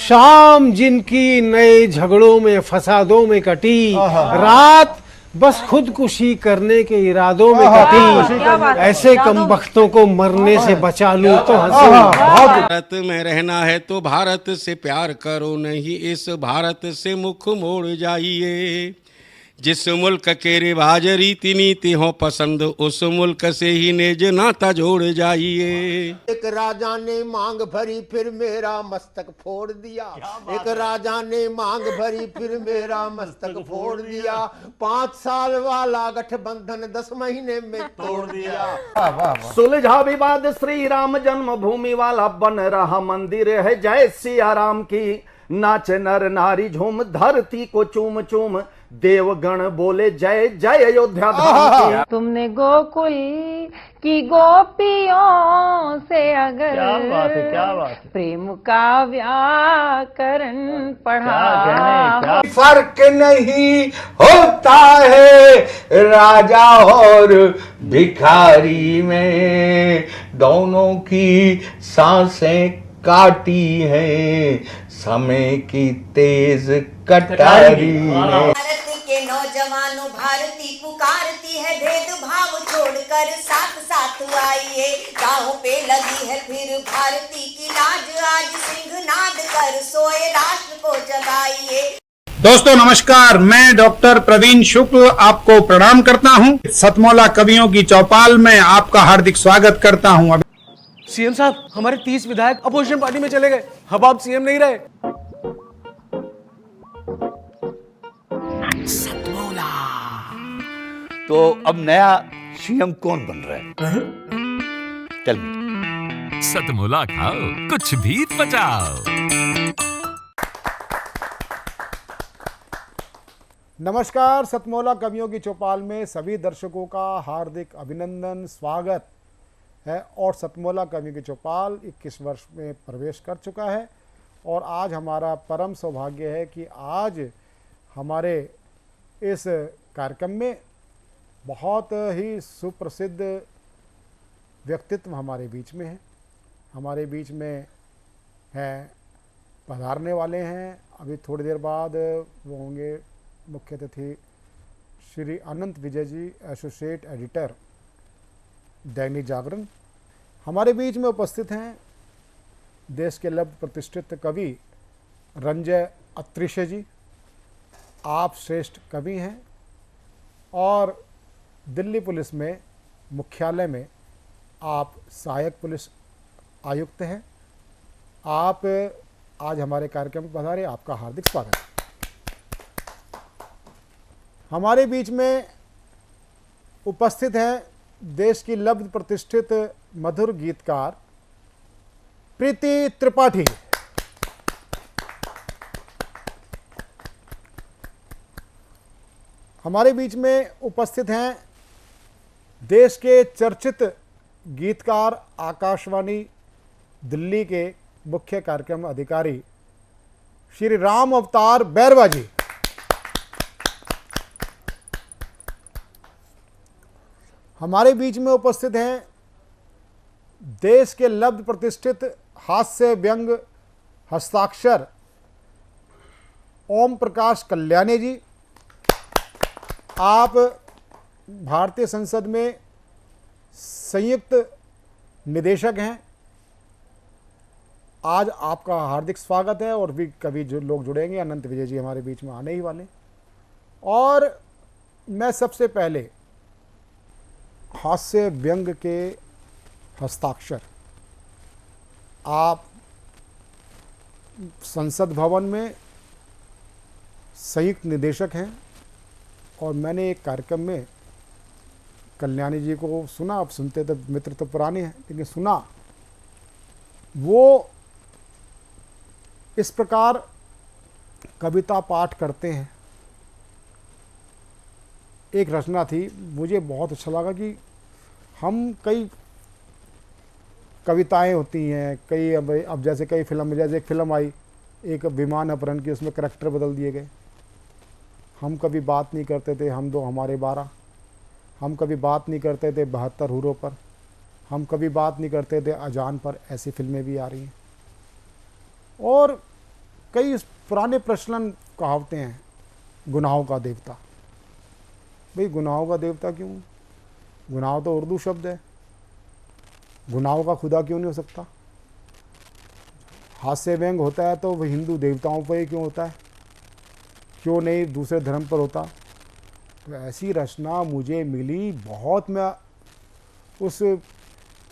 शाम जिनकी नए झगड़ों में फसादों में कटी, रात बस खुदकुशी करने के इरादों में कटी। ऐसे कमबख्तों को मरने से बचा लूं तो हंसूं। भारत में रहना है तो भारत से प्यार करो, नहीं इस भारत से मुख मोड़ जाइए। जिस मुल्क के रिवाज रीति नीति हो पसंद, उस मुल्क से ही नेज नाता जोड़ जाइए। एक राजा ने मांग भरी फिर मेरा मस्तक फोड़ दिया। एक राजा ने मांग भरी फिर मेरा मस्तक फोड़ दिया। 5 साल वाला गठबंधन 10 महीने में तोड़ दिया। सुलझा विवाद श्री राम जन्मभूमि वाला, बन रहा मंदिर है जय सिया राम की। नाच नर नारी झूम धरती को चूम चूम, देवगण बोले जय जय अयोध्या धाम की। तुमने गोकुल की गोपियों से अगर क्या बात है। प्रेम का व्याकरण पढ़ा, फर्क नहीं होता है राजा और भिखारी में, दोनों की सांसें काटी हैं समय की तेज कटारी ने। भारत के नौजवानों भारती पुकारती है, भेदभाव छोड़कर साथ साथ आइए। गाँव पे लगी है फिर भारती की लाज, आज सिंहनाद कर सोए राष्ट्र को जगाइए। दोस्तों नमस्कार, मैं डॉक्टर प्रवीण शुक्ल आपको प्रणाम करता हूं। सतमौला कवियों की चौपाल में आपका हार्दिक स्वागत करता हूं। सीएम साहब, हमारे 30 विधायक अपोजिशन पार्टी में चले गए, अब आप सीएम नहीं रहे। सतमौला तो अब नया सीएम कौन बन रहा है? चल सतमौला खाओ, कुछ भी बचाओ। नमस्कार, सतमौला कवियों की चौपाल में सभी दर्शकों का हार्दिक अभिनंदन, स्वागत है। और सतमौला कवियों की चौपाल 21 वर्ष में प्रवेश कर चुका है और आज हमारा परम सौभाग्य है कि आज हमारे इस कार्यक्रम में बहुत ही सुप्रसिद्ध व्यक्तित्व हमारे बीच में हैं। हमारे बीच में हैं, पधारने वाले हैं। अभी थोड़ी देर बाद वो होंगे मुख्य अतिथि श्री अनंत विजय जी, एसोसिएट एडिटर दैनिक जागरण। हमारे बीच में उपस्थित हैं देश के लब्ध प्रतिष्ठित कवि रंजय अत्रिशे जी। आप श्रेष्ठ कवि हैं और दिल्ली पुलिस में मुख्यालय में आप सहायक पुलिस आयुक्त हैं। आप आज हमारे कार्यक्रम में पधारे, आपका हार्दिक स्वागत है। हमारे बीच में उपस्थित हैं देश की लब्ध प्रतिष्ठित मधुर गीतकार प्रीति त्रिपाठी। हमारे बीच में उपस्थित हैं देश के चर्चित गीतकार, आकाशवाणी दिल्ली के मुख्य कार्यक्रम अधिकारी श्री राम अवतार बैरवा जी। हमारे बीच में उपस्थित हैं देश के लब्ध प्रतिष्ठित हास्य व्यंग हस्ताक्षर ओम प्रकाश कल्याणी जी। आप भारतीय संसद में संयुक्त निदेशक हैं। आज आपका हार्दिक स्वागत है और भी कभी जो लोग जुड़ेंगे, अनंत विजय जी हमारे बीच में आने ही वाले। और मैं सबसे पहले हास्य व्यंग के हस्ताक्षर, आप संसद भवन में संयुक्त निदेशक हैं और मैंने एक कार्यक्रम में कल्याणी जी को सुना। आप सुनते तो मित्र तो पुराने हैं, लेकिन सुना वो इस प्रकार कविता पाठ करते हैं। एक रचना थी, मुझे बहुत अच्छा लगा कि हम कई कविताएं होती हैं, कई अब जैसे कई फिल्म में, जैसे एक फिल्म आई एक विमान अपहरण की, उसमें करैक्टर बदल दिए गए। हम कभी बात नहीं करते थे हम दो हमारे 12, हम कभी बात नहीं करते थे 72 हूरों पर, हम कभी बात नहीं करते थे अजान पर। ऐसी फिल्में भी आ रही हैं। और कई पुराने प्रचलन कहावतें हैं, गुनाहों का देवता। भाई गुनाहों का देवता क्यों? गुनाह तो उर्दू शब्द है, गुनाहों का खुदा क्यों नहीं हो सकता? हास्य व्यंग होता है तो वह हिंदू देवताओं पर ही क्यों होता है, क्यों नहीं दूसरे धर्म पर होता? तो ऐसी रचना मुझे मिली, बहुत मैं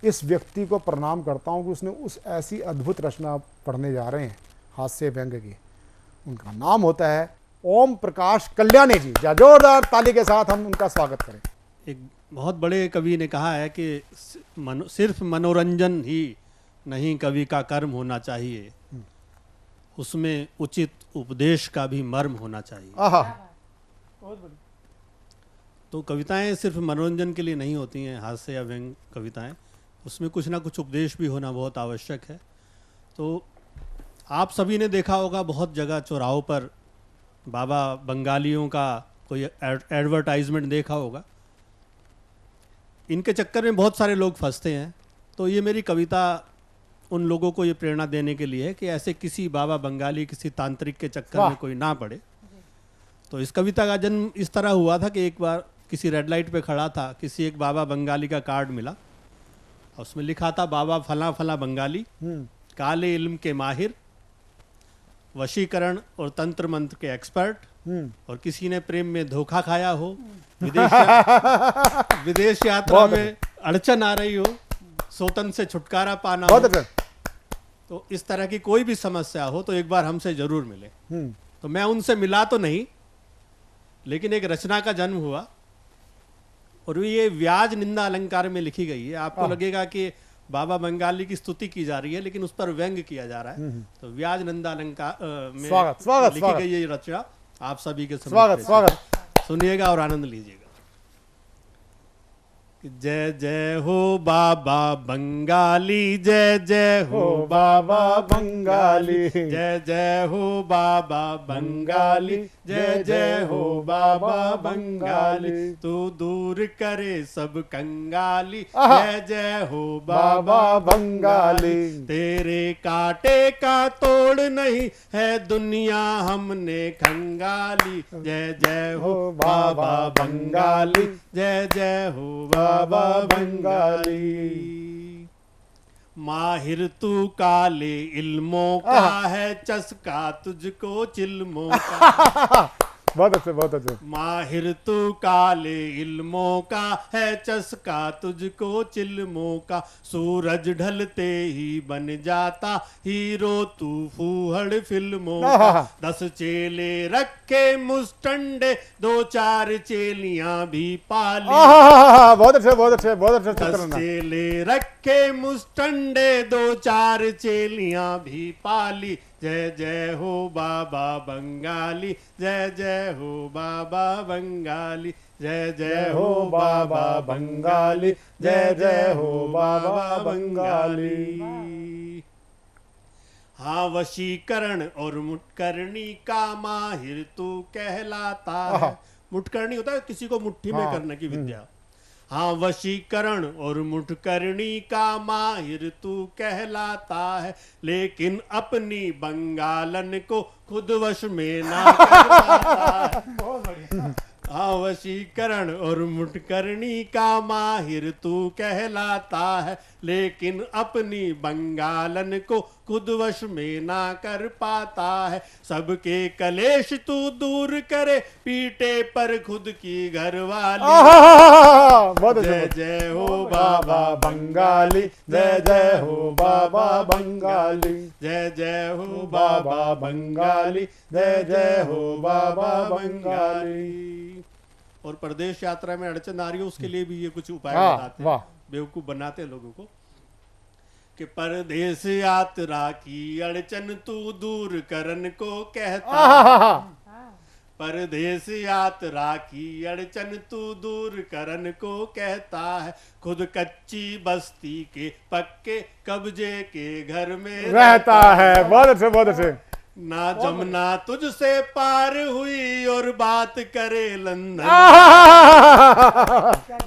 इस व्यक्ति को प्रणाम करता हूँ कि उसने उस ऐसी अद्भुत रचना पढ़ने जा रहे हैं हास्य व्यंग की। उनका नाम होता है ओम प्रकाश कल्याणी जी। जोरदार ताली के साथ हम उनका स्वागत करें। एक बहुत बड़े कवि ने कहा है कि सिर्फ मनोरंजन ही नहीं कवि का कर्म होना चाहिए, उसमें उचित उपदेश का भी मर्म होना चाहिए। तो कविताएं सिर्फ मनोरंजन के लिए नहीं होती हैं, हास्य या व्यंग कविताएं, उसमें कुछ ना कुछ उपदेश भी होना बहुत आवश्यक है। तो आप सभी ने देखा होगा बहुत जगह चौराहों पर बाबा बंगालियों का कोई एडवर्टाइजमेंट देखा होगा। इनके चक्कर में बहुत सारे लोग फंसते हैं। तो ये मेरी कविता उन लोगों को ये प्रेरणा देने के लिए है कि ऐसे किसी बाबा बंगाली, किसी तांत्रिक के चक्कर में कोई ना पड़े। तो इस कविता का जन्म इस तरह हुआ था कि एक बार किसी रेड लाइट पे खड़ा था, किसी एक बाबा बंगाली का कार्ड मिला, उसमें लिखा था बाबा फला फला बंगाली, काले इल्म के माहिर, वशीकरण और तंत्र मंत्र के एक्सपर्ट, और किसी ने प्रेम में धोखा खाया हो, विदेश यात्रा में अड़चन आ रही हो, सोतन से छुटकारा पाना हो, तो इस तरह की कोई भी समस्या हो तो एक बार हमसे जरूर मिले। तो मैं उनसे मिला तो नहीं, लेकिन एक रचना का जन्म हुआ और ये व्याज निंदा अलंकार में लिखी गई है। आपको लगेगा कि बाबा बंगाली की स्तुति की जा रही है, लेकिन उस पर व्यंग किया जा रहा है। तो व्याज निंदा अलंकार में लिखी गई ये रचना आप सभी के स्वागत सुनिएगा और आनंद लीजिएगा। जय जय हो बाबा बंगाली, जय जय हो बाबा बंगाली, जय जय हो बाबा बंगाली, जय जय हो बाबा बंगाली, तू दूर करे सब कंगाली, जय जय हो बाबा बंगाली, तेरे कांटे का तोड़ नहीं है दुनिया हमने खंगाली, जय जय हो बाबा बंगाली, जय जय हो बाबा बंगाली। माहिर तू काले इल्मों का है, चस्का तुझको चिल्मों का। बहुत अच्छे, बहुत अच्छे। माहिर तू काले इल्मों का है, चस्का तुझको चिल्मों का, सूरज ढलते ही बन जाता हीरो तू फूहड़ फिल्मों का, 10 चेले रखे मुस्टंडे, 2-4 चेलियां भी पाली। बहुत अच्छे, बहुत अच्छे, बहुत अच्छे। 10 चेले रखे मुस्टंडे, 2-4 चेलियां भी पाली, जय जय हो बाबा बंगाली, जय जय हो बाबा बंगाली, जय जय हो बाबा बंगाली, जय जय हो बाबा बंगाली। हाँ वशीकरण और मुटकरणी का माहिर तू कहलाता है। मुटकरणी होता है किसी को मुट्ठी में करने की विद्या। हाँ वशीकरण और मुठकरणी का माहिर तू कहलाता है, लेकिन अपनी बंगालन को खुद वश में ना कर पाता है। हाँ वशीकरण और मुठकरणी का माहिर तू कहलाता है, लेकिन अपनी बंगालन को खुद वश में ना कर पाता है। सबके कलेश तू दूर करे, पीटे पर खुद की घरवाली। जय जय हो बाबा बंगाली, जय जय हो बाबा बंगाली, जय जय हो बाबा बंगाली, जय जय हो बाबा बंगाली। और प्रदेश यात्रा में अड़चन आ रही हो उसके लिए भी ये कुछ उपाय बताते हैं, बेवकूफ बनाते हैं लोगों को कि परदेश यात्रा की अड़चन तू दूर करन को कहता। परदेश यात्रा की अड़चन तू दूर करन को कहता है, खुद कच्ची बस्ती के पक्के कब्जे के घर में रहता है। बहुत अच्छे, बहुत अच्छे। ना जमुना तुझसे पार हुई और बात करे लंदन,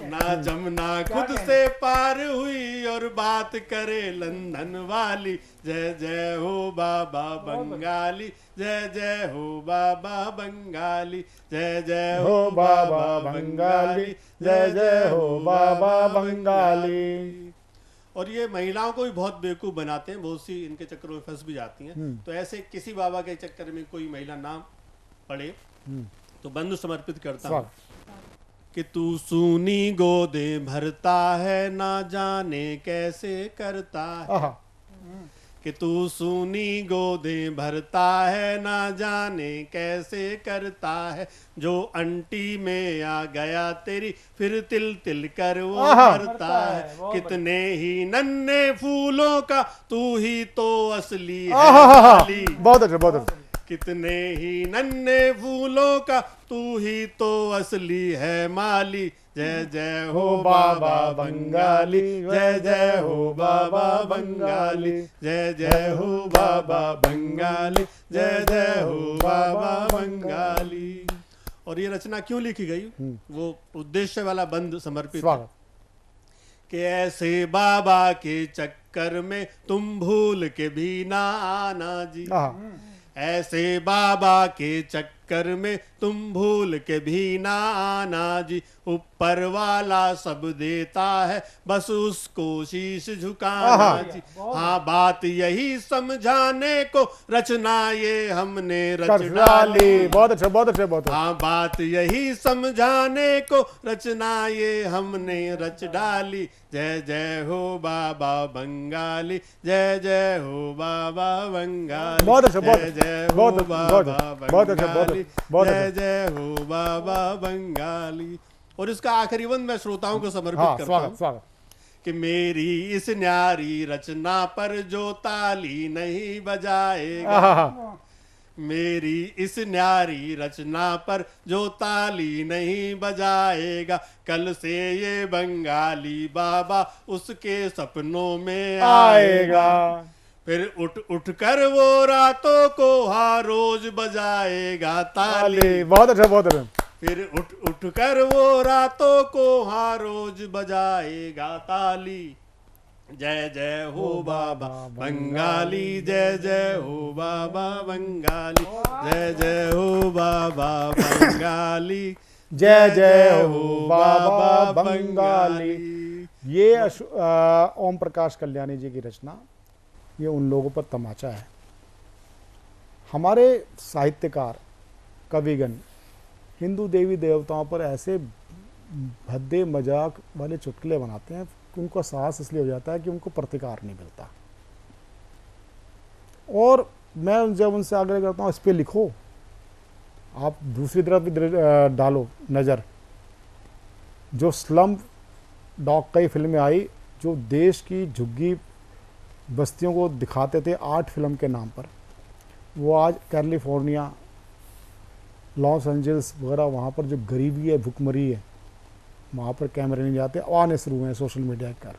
ना जमुना खुद से पार हुई और बात करे लंदन वाली। जय जय हो बाबा बंगाली, जय जय हो बाबा बंगाली, जय जय हो बाबा बंगाली, जय जय हो बाबा बंगाली। और ये महिलाओं को भी बहुत बेवकूफ बनाते हैं, बहुत सी इनके चक्करों में फंस भी जाती हैं। तो ऐसे किसी बाबा के चक्कर में कोई महिला ना पड़े तो बंधु समर्पित करता हूं कि तू सूनी गोदे भरता है ना जाने कैसे करता है, कि तू सूनी गोदे भरता है ना जाने कैसे करता है, जो अंटी में आ गया तेरी फिर तिल तिल कर वो भरता है, कितने ही नन्हे फूलों का तू ही तो असली है माली। बहुत अच्छा, बहुत अच्छा। कितने ही नन्हे फूलों का तू ही तो असली है माली। जय जय हो बाबा बंगाली, जय जय हो बाबा बंगाली, जय जय हो बाबा बंगाली, जय जय हो बाबा बंगाली। और ये रचना क्यों लिखी गई, वो उद्देश्य वाला बंद समर्पित कि ऐसे बाबा के चक्कर में तुम भूल के भी ना आना जी, ऐसे बाबा के चक्कर में तुम भूल के भी ना आना जी, ऊपर वाला सब देता है बस उसको शीश झुकाना जी। हाँ बात यही समझाने को रचना ये हमने रच डाली। बहुत अच्छा, बहुत अच्छा, बहुत अच्छा। हाँ बात यही समझाने को रचना ये हमने रच डाली। जय जय हो बाबा बंगाली, जय जय हो बाबा बंगाली, बहुत अच्छा, बहुत जय जय हो बहुत बाबा बहुत अच्छा, बंगाली, बहुत जय जय हो बाबा बंगाली। और इसका आखिरी बंद मैं श्रोताओं को समर्पित करता स्वागत, हूँ स्वागत। कि मेरी इस न्यारी रचना पर जो ताली नहीं बजाएगा, मेरी इस न्यारी रचना पर जो ताली नहीं बजाएगा, कल से ये बंगाली बाबा उसके सपनों में आएगा। फिर उठ उठ कर वो रातों को हर रोज बजाएगा ताली। बहुत अच्छा, बहुत अच्छा। फिर उठ उठ कर वो रातों को हर रोज बजाएगा ताली। जय जय हो बाबा बंगाली, जय जय हो बाबा बंगाली, जय जय हो बाबा बंगाली, जय जय हो बाबा बंगाली। ये ओम प्रकाश कल्याणी जी की रचना, ये उन लोगों पर तमाचा है। हमारे साहित्यकार कविगण हिंदू देवी देवताओं पर ऐसे भद्दे मजाक वाले चुटकुले बनाते हैं कि उनको साहस इसलिए हो जाता है कि उनको प्रतिकार नहीं मिलता। और मैं जब उनसे आग्रह करता हूँ इस पे लिखो, आप दूसरी तरफ भी डालो नज़र। जो स्लम डॉग कई फिल्में आई जो देश की झुग्गी बस्तियों को दिखाते थे आर्ट फिल्म के नाम पर, वो आज कैलिफोर्निया, लॉस एंजल्स वगैरह वहाँ पर जो गरीबी है, भुखमरी है, वहाँ पर कैमरे नहीं जाते, आने शुरू हुए हैं सोशल मीडिया कर।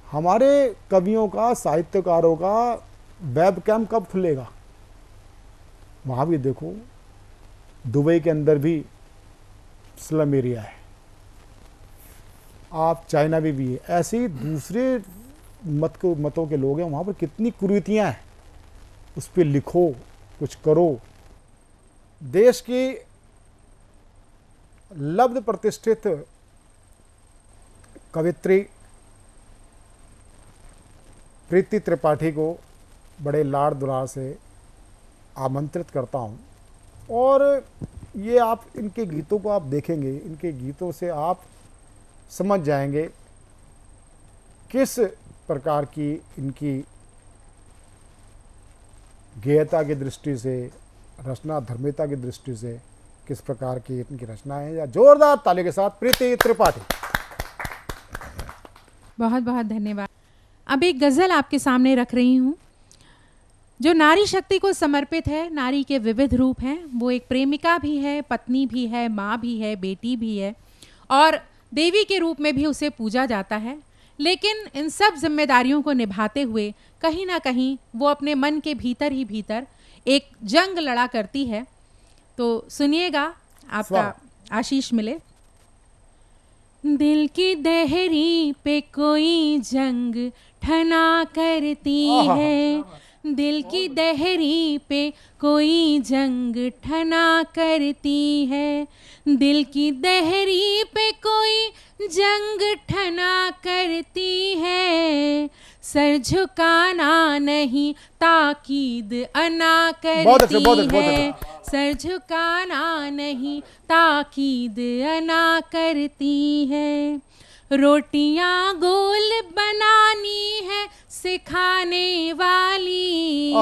हमारे कवियों का, साहित्यकारों का वेब कैम कब खुलेगा? वहाँ भी देखो, दुबई के अंदर भी स्लम एरिया है, आप चाइना में भी है, ऐसे ही दूसरे मतों के लोग हैं, वहाँ पर कितनी कुरीतियाँ हैं, उस पर लिखो, कुछ करो। देश की लब्ध प्रतिष्ठित कवित्री प्रीति त्रिपाठी को बड़े लाड़ दुलार से आमंत्रित करता हूँ। और ये आप इनके गीतों को आप देखेंगे, इनके गीतों से आप समझ जाएंगे किस प्रकार की इनकी गेयता की दृष्टि से, रचना धर्मिता की दृष्टि से किस प्रकार की इनकी रचनाएं हैं। या जोरदार ताली के साथ प्रीति त्रिपाठी। बहुत बहुत धन्यवाद। अब एक गज़ल आपके सामने रख रही हूँ जो नारी शक्ति को समर्पित है। नारी के विविध रूप हैं, वो एक प्रेमिका भी है, पत्नी भी है, माँ भी है, बेटी भी है और देवी के रूप में भी उसे पूजा जाता है। लेकिन इन सब जिम्मेदारियों को निभाते हुए कहीं ना कहीं वो अपने मन के भीतर ही भीतर एक जंग लड़ा करती है। तो सुनिएगा, आपका आशीष मिले। दिल की दहरी पे कोई जंग ठना करती है, दिल की दहरी पे कोई जंग ठना करती है, दिल की दहरी पे कोई जंग ठना करती है, सर झुकाना नहीं ताकीद अना करती है, सर झुकाना नहीं ताकीद अना करती है, रोटियां गोल बनानी है सिखाने वाली,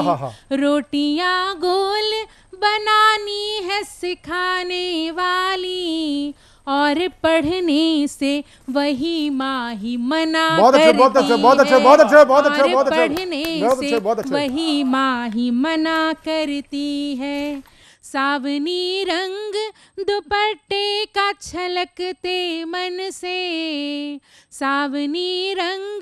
रोटियां गोल बनानी है सिखाने वाली, और पढ़ने से वही माही मना करती है, और पढ़ने से वही माही मना करती है, सावनी रंग दुपट्टे का छलकते मन से, सावनी रंग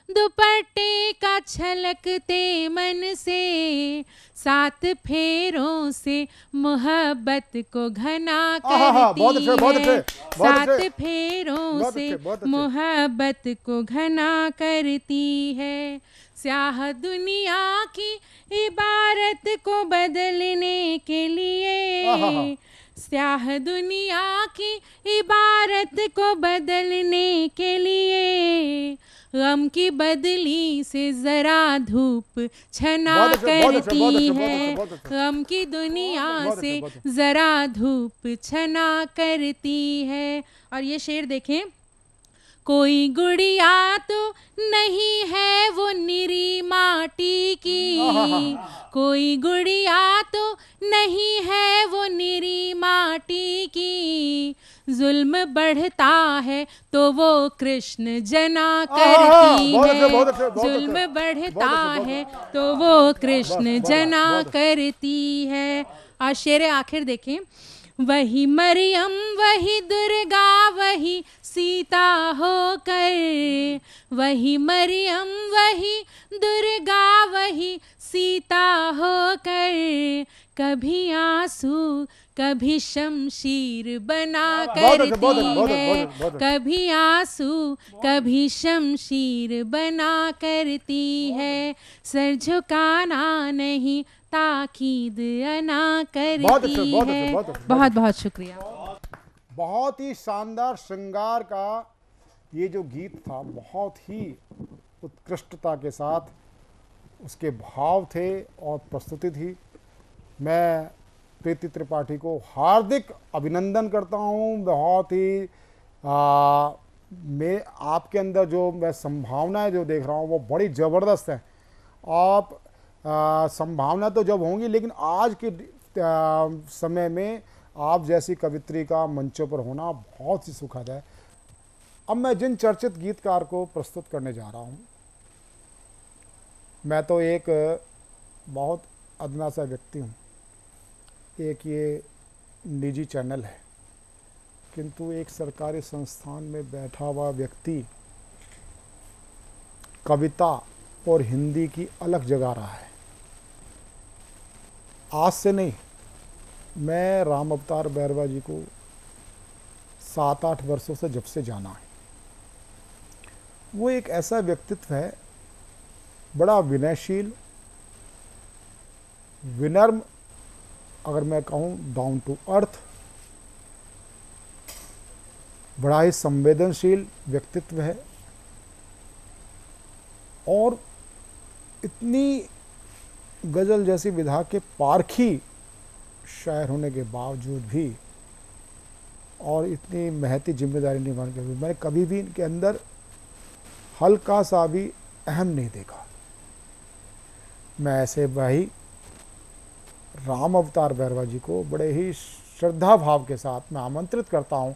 दुपट्टे का छलकते मन से, 7 फेरों से मोहब्बत को घना करती है, 7 फेरों से मोहब्बत को घना करती है, स्याह दुनिया की इबारत को बदलने के लिए, स्याह दुनिया की इबारत को बदलने के लिए, गम की बदली से जरा धूप छना करती है, गम की दुनिया से जरा धूप छना करती है। और ये शेर देखें, कोई गुड़िया तो नहीं है वो निरी माटी की, कोई गुड़िया तो नहीं है वो निरी माटी की, जुल्म बढ़ता है तो वो कृष्ण जना करती है, जुल्म बढ़ता है तो वो कृष्ण जना करती है। और शेर आखिर देखें, वही मरियम वही दुर्गा वही सीता होकर, वही मरियम वही दुर्गा वही सीता होकर, कभी आंसू कभी शमशीर बना करती है, कभी आंसू कभी शमशीर बना करती है, सर झुकाना नहीं ताकीद अना करती है। बहुत बहुत शुक्रिया। बहुत ही शानदार श्रृंगार का ये जो गीत था, बहुत ही उत्कृष्टता के साथ उसके भाव थे और प्रस्तुति थी। मैं प्रीति त्रिपाठी को हार्दिक अभिनंदन करता हूँ। बहुत ही मैं आपके अंदर जो मैं संभावनाएं जो देख रहा हूँ वो बड़ी ज़बरदस्त है। आप संभावना तो जब होंगी, लेकिन आज के समय में आप जैसी कवित्री का मंचों पर होना बहुत ही सुखद है। अब मैं जिन चर्चित गीतकार को प्रस्तुत करने जा रहा हूँ, मैं तो एक बहुत अदना सा व्यक्ति हूँ, एक ये निजी चैनल है, किंतु एक सरकारी संस्थान में बैठा हुआ व्यक्ति कविता और हिंदी की अलग जगह रहा है। आज से नहीं, मैं राम अवतार बैरवा जी को 7-8 वर्षों से जब से जाना है। वो एक ऐसा व्यक्तित्व है, बड़ा विनयशील, विनम्र, अगर मैं कहूँ डाउन टू अर्थ, बड़ा ही संवेदनशील व्यक्तित्व है। और इतनी गज़ल जैसी विधा के पारखी शायर होने के बावजूद भी और इतनी महती जिम्मेदारी निभाने के बाद मैंने कभी भी इनके अंदर हल्का सा भी अहम नहीं देखा। मैं ऐसे भाई राम अवतार बैरवा जी को बड़े ही श्रद्धा भाव के साथ मैं आमंत्रित करता हूं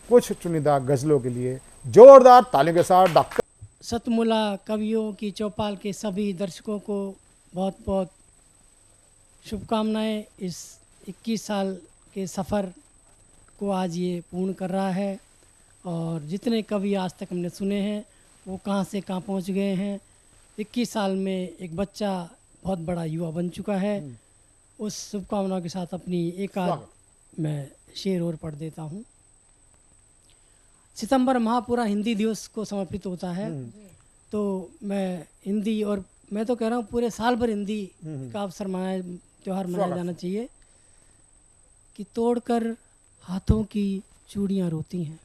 कुछ चुनिंदा गज़लों के लिए। जोरदार तालियों के साथ डॉक्टर सतमुला कवियों की चौपाल के सभी दर्शकों को बहुत बहुत शुभकामनाएं। इस 21 साल के सफ़र को आज ये पूर्ण कर रहा है और जितने कवि आज तक हमने सुने हैं वो कहाँ से कहाँ पहुँच गए हैं। 21 साल में एक बच्चा बहुत बड़ा युवा बन चुका है। उस शुभकामनाओं के साथ अपनी एक आध मैं शेर और पढ़ देता हूँ। सितंबर माह पूरा हिंदी दिवस को समर्पित होता है, तो मैं हिंदी, और मैं तो कह रहा हूँ पूरे साल भर हिंदी का अवसर त्यौहार मनाया जाना चाहिए। कि तोड़कर हाथों की चूड़ियाँ रोती हैं,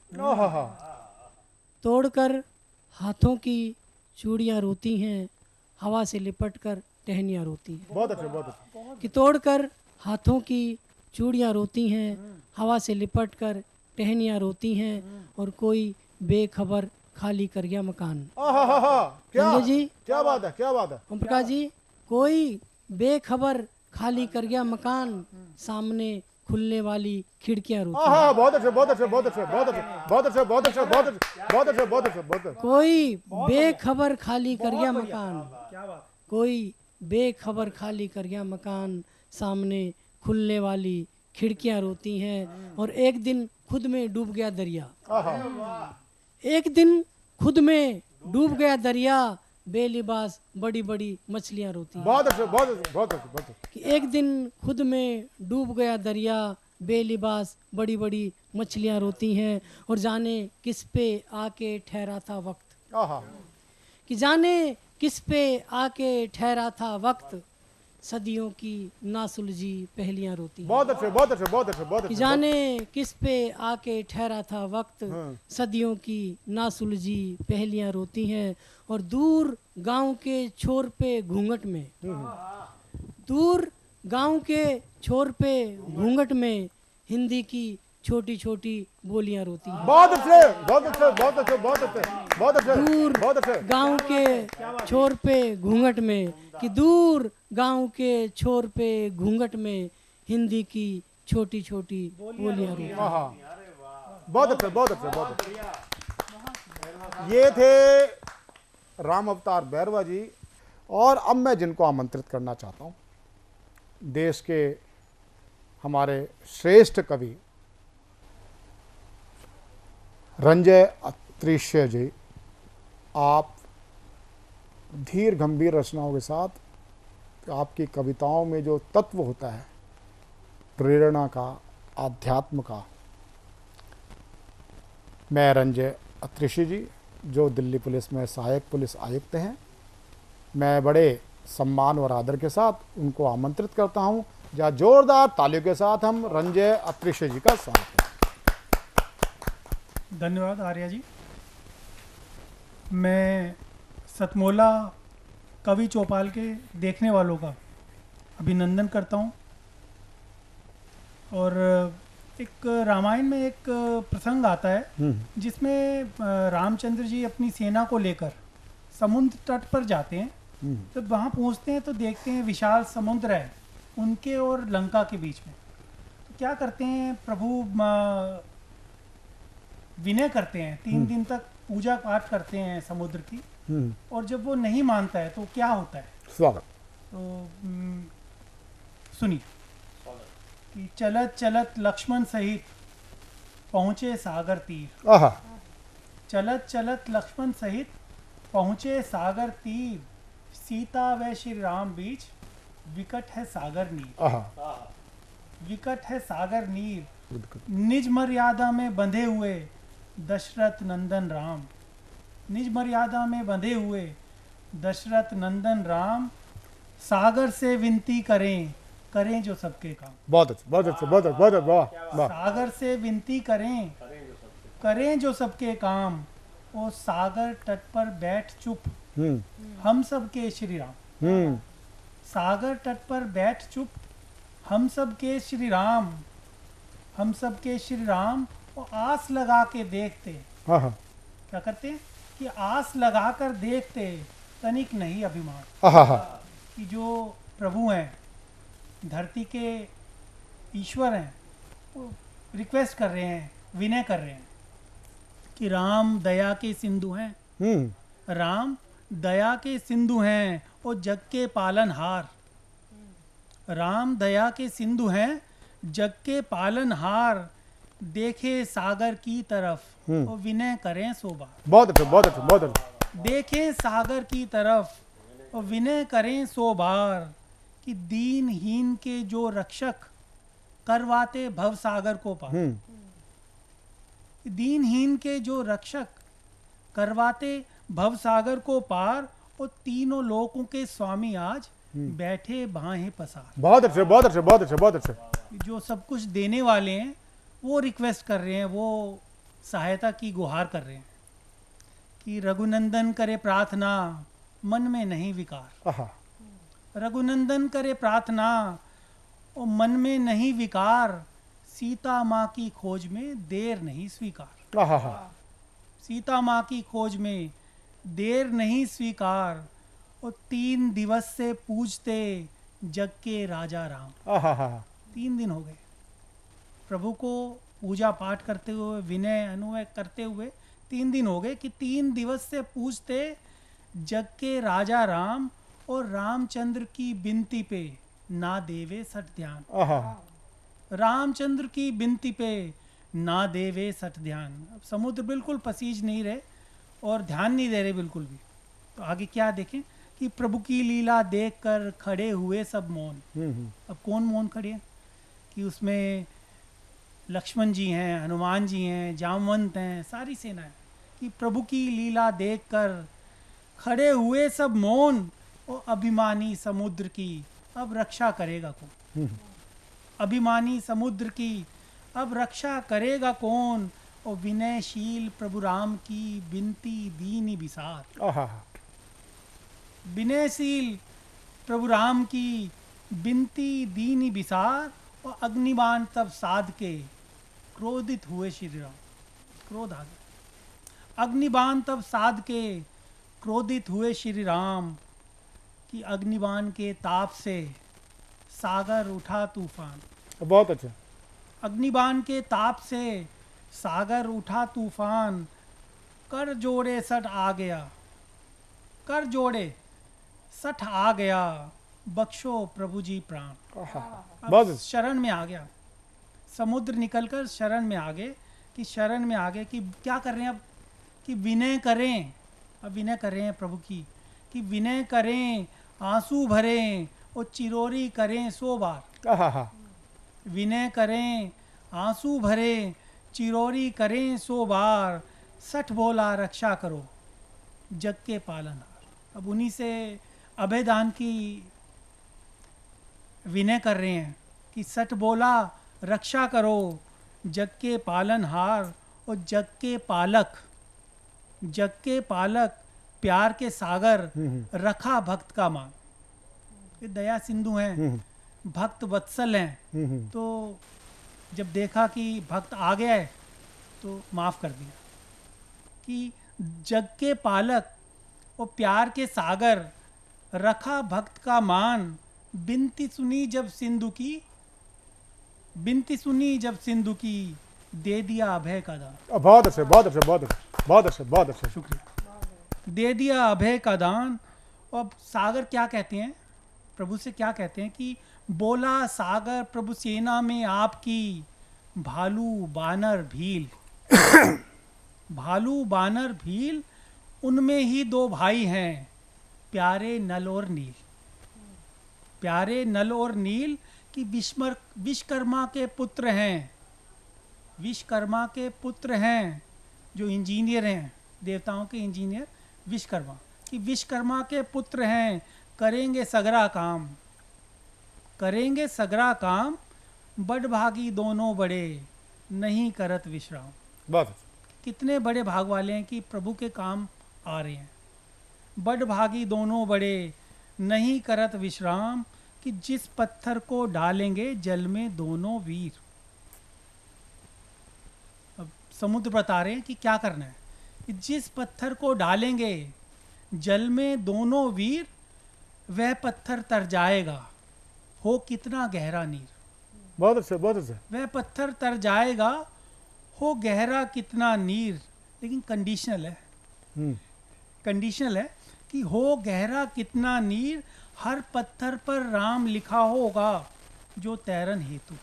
तोड़कर हाथों की चूड़ियाँ रोती हैं, हवा से लिपट कर टहनियाँ रोती हैं। बहुत अच्छा, बहुत अच्छा। कि तोड़कर हाथों की चूड़ियाँ रोती हैं, हवा से लिपट कर टहनियाँ रोती हैं, और कोई बेखबर खाली कर गया मकान। क्या जी, क्या बात है, क्या बात है। ओम प्रकाश जी, कोई बेखबर खाली कर गया मकान, सामने खुलने वाली खिड़कियां रोती हैं। बहुत अच्छे, बहुत अच्छे, बहुत अच्छे, बहुत अच्छे, बहुत अच्छे, बहुत अच्छे, बहुत अच्छे, बहुत अच्छे, बहुत अच्छे, बहुत अच्छे। कोई बेखबर खाली कर गया मकान, कोई बेखबर खाली कर गया मकान, सामने खुलने वाली खिड़कियां रोती हैं, और एक दिन खुद में डूब गया दरिया। एक दिन खुद में डूब गया दरिया, बेलिबास बड़ी बड़ी मछलियां रोती हैं। बहुत अच्छे, बहुत अच्छे, बहुत अच्छे, बहुत अच्छे। कि एक दिन खुद में डूब गया दरिया, बेलिबास बड़ी बड़ी मछलियां रोती हैं, और जाने किस पे आके ठहरा था वक्त। कि जाने किस पे आके ठहरा था वक्त, सदियों की नासुलझी पहेलियां रोती हैं। बहुत अच्छे, बहुत अच्छे, बहुत अच्छे, बहुत अच्छे। कि जाने किस पे आके ठहरा था वक्त, सदियों की नासुलझी पहेलियां रोती हैं, और दूर गांव के छोर पे घूंघट में, दूर गांव के छोर पे घूंघट में, हिंदी की छोटी छोटी बोलियां रोती हैं। बहुत अच्छे, बहुत अच्छे, बहुत अच्छे, बहुत अच्छे, बहुत अच्छे, दूर बहुत अच्छे। गांव के छोर पे घूंघट में, कि दूर गांव के छोर पे घूंघट में, हिंदी की छोटी छोटी बोलियां रोती हैं। बहुत अच्छे, बहुत अच्छे, बहुत अच्छे। ये थे राम अवतार बैरवा जी। और अब मैं जिनको आमंत्रित करना चाहता हूँ, देश के हमारे श्रेष्ठ कवि रंजय अत्रिश्य जी, आप धीर गंभीर रचनाओं के साथ आपकी कविताओं में जो तत्व होता है, प्रेरणा का, आध्यात्म का, मैं रंजय अत्रिश्य जी जो दिल्ली पुलिस में सहायक पुलिस आयुक्त हैं, मैं बड़े सम्मान और आदर के साथ उनको आमंत्रित करता हूं। जहाँ जोरदार तालियों के साथ हम रंजय अत्रिश्य जी का स्वागत करें। धन्यवाद आर्या जी। मैं सतमोला कवि चौपाल के देखने वालों का अभिनंदन करता हूं। और एक रामायण में एक प्रसंग आता है जिसमें रामचंद्र जी अपनी सेना को लेकर समुद्र तट पर जाते हैं। तो वहाँ पहुँचते हैं तो देखते हैं विशाल समुद्र है उनके और लंका के बीच में। तो क्या करते हैं, प्रभु विनय करते हैं, 3 दिन तक पूजा पाठ करते हैं समुद्र की। और जब वो नहीं मानता है तो क्या होता है, स्वागत। तो सुनिए कि चलत चलत लक्ष्मण सहित पहुँचे सागर तीर। चलत चलत लक्ष्मण सहित पहुँचे सागर तीर, सीता व श्री राम बीच विकट है सागर नीर। विकट है सागर नीर, निज मर्यादा में बंधे हुए दशरथ नंदन राम। निज मर्यादा में बंधे हुए दशरथ नंदन राम, सागर से विनती करें, करें जो सबके काम। बहुत अच्छा, बहुत अच्छा, बहुत अच्छा, बहुत अच्छा, वाह। सागर से विनती करें, करें जो सबके काम, वो सागर तट पर बैठ चुप हम सब के श्री राम। सागर तट पर बैठ चुप हम सब के श्री राम, हम सब के श्री राम। वो आस लगा के देखते, क्या करते हैं कि आस लगा कर देखते, तनिक नहीं अभिमान। कि जो प्रभु हैं, धरती के ईश्वर हैं, वो रिक्वेस्ट कर रहे हैं, विनय कर रहे हैं कि राम दया के सिंधु हैं। राम दया के सिंधु हैं, वो जग के पालनहार। राम दया के सिंधु हैं, जग के पालनहार। देखे सागर की तरफ, वो विनय करें सोबा। बहुत अच्छा, बहुत अच्छा, बहुत अच्छा, देखें सागर की तरफ और विनय करें 100 बार कि दीनहीन के जो रक्षक करवाते भव सागर को पार। दीनहीन के जो रक्षक करवाते भव सागर को पार और तीनों लोकों के स्वामी आज बैठे बाहें पसार। बहुत अच्छे, बहुत अच्छे, बहुत अच्छे, बहुत अच्छे। जो सब कुछ देने वाले हैं वो रिक्वेस्ट कर रहे हैं, वो सहायता की गुहार कर रहे हैं कि रघुनंदन करे प्रार्थना मन में नहीं विकार। रघुनंदन करे प्रार्थना और मन में नहीं विकार, सीता माँ की खोज में देर नहीं स्वीकार। सीता माँ की खोज में देर नहीं स्वीकार और 3 दिवस से पूजते जग के राजा राम। 3 दिन हो गए प्रभु को पूजा पाठ करते हुए, विनय अनुनय करते हुए 3 दिन हो गए कि 3 दिवस से पूजते जग के राजा राम और रामचंद्र की बिनती पे ना देवे सठ ध्यान। रामचंद्र की बिनती पे ना देवे सठ ध्यान। अब समुद्र बिल्कुल पसीज नहीं रहे और ध्यान नहीं दे रहे बिल्कुल भी। तो आगे क्या देखें कि प्रभु की लीला देखकर खड़े हुए सब मौन। अब कौन मौन खड़े हैं कि उसमें लक्ष्मण जी हैं, हनुमान जी हैं, जामवंत हैं, सारी सेनाएं कि प्रभु की लीला देखकर खड़े हुए सब मौन और अभिमानी समुद्र की अब रक्षा करेगा कौन। अभिमानी समुद्र की अब रक्षा करेगा कौन और विनयशील प्रभु राम की बिनती दीनी विसार। विनयशील प्रभु राम की बिनती दीनी विसार और अग्निबाण तब साध के क्रोधित हुए श्री राम। क्रोध आ गया। अग्निबाण तब साध के क्रोधित हुए श्री राम कि अग्निबाण के ताप से सागर उठा तूफान। बहुत अच्छा। अग्निबाण के ताप से सागर उठा तूफान, कर जोड़े सठ आ गया। कर जोड़े सठ आ गया, बख्शो प्रभु जी प्राण। अब शरण में आ गया, समुद्र निकलकर शरण में आ गए कि शरण में आ गए कि क्या कर रहे हैं अब कि विनय करें। अब विनय कर रहे हैं प्रभु की कि विनय करें, आंसू भरें और चिरोरी करें 100 बार। विनय करें, आंसू भरें, चिरोरी करें 100 बार, सठ बोला रक्षा करो जग के पालनहार। अब उन्हीं से अभयदान की विनय कर रहे हैं कि सठ बोला रक्षा करो जग के पालनहार और जग के पालक। जग के पालक प्यार के सागर रखा भक्त का मान। ये दया सिंधु हैं, भक्त वत्सल हैं। तो जब देखा कि भक्त आ गया है तो माफ कर दिया कि जग के पालक और प्यार के सागर रखा भक्त का मान। बिनती सुनी जब सिंधु की, बिनती सुनी जब सिंधु की, दे दिया अभय का दान। बहुत अच्छे, बहुत अच्छे, बहुत अच्छे, बहुत अच्छे, बहुत अच्छे, शुक्रिया। दे दिया अभय का दान। और सागर क्या कहते हैं, प्रभु से क्या कहते हैं कि बोला सागर प्रभु सेना में आपकी, भालू बानर भील। भालू बानर भील, उनमें ही 2 भाई हैं, प्यारे नल और नील। प्यारे नल और नील कि विश्वकर्मा के पुत्र हैं। विश्वकर्मा के पुत्र हैं जो इंजीनियर हैं, देवताओं के इंजीनियर विश्वकर्मा कि विश्वकर्मा के पुत्र हैं, करेंगे सगरा काम। करेंगे सगरा काम, बड़ भागी दोनों बड़े, नहीं करत विश्राम। बहुत कितने बड़े भाग वाले हैं कि प्रभु के काम आ रहे हैं। बड़ भागी दोनों बड़े, नहीं करत विश्राम कि जिस पत्थर को डालेंगे जल में दोनों वीर। अब समुद्र बता रहे हैं कि क्या करना है कि जिस पत्थर को डालेंगे जल में दोनों वीर, वह पत्थर तर जाएगा, हो कितना गहरा नीर। बहुत अच्छे, बहुत अच्छे। वह पत्थर तर जाएगा, हो गहरा कितना नीर। लेकिन कंडीशनल है, कंडीशनल है कि हो गहरा कितना नीर, हर पत्थर पर राम लिखा होगा जो तैरन हेतु।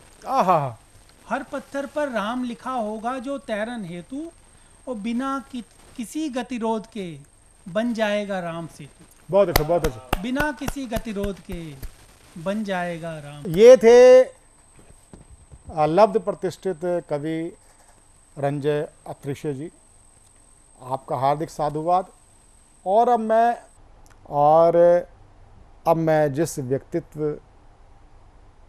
हर पत्थर पर राम लिखा होगा जो तैरन हेतु, और बिना किसी गतिरोध के बन जाएगा राम सेतु। बहुत अच्छा, बहुत अच्छा। बिना किसी गतिरोध के बन जाएगा राम। ये थे लब्ध प्रतिष्ठित कवि रंजय अत्रिशे जी, आपका हार्दिक साधुवाद। और अब मैं जिस व्यक्तित्व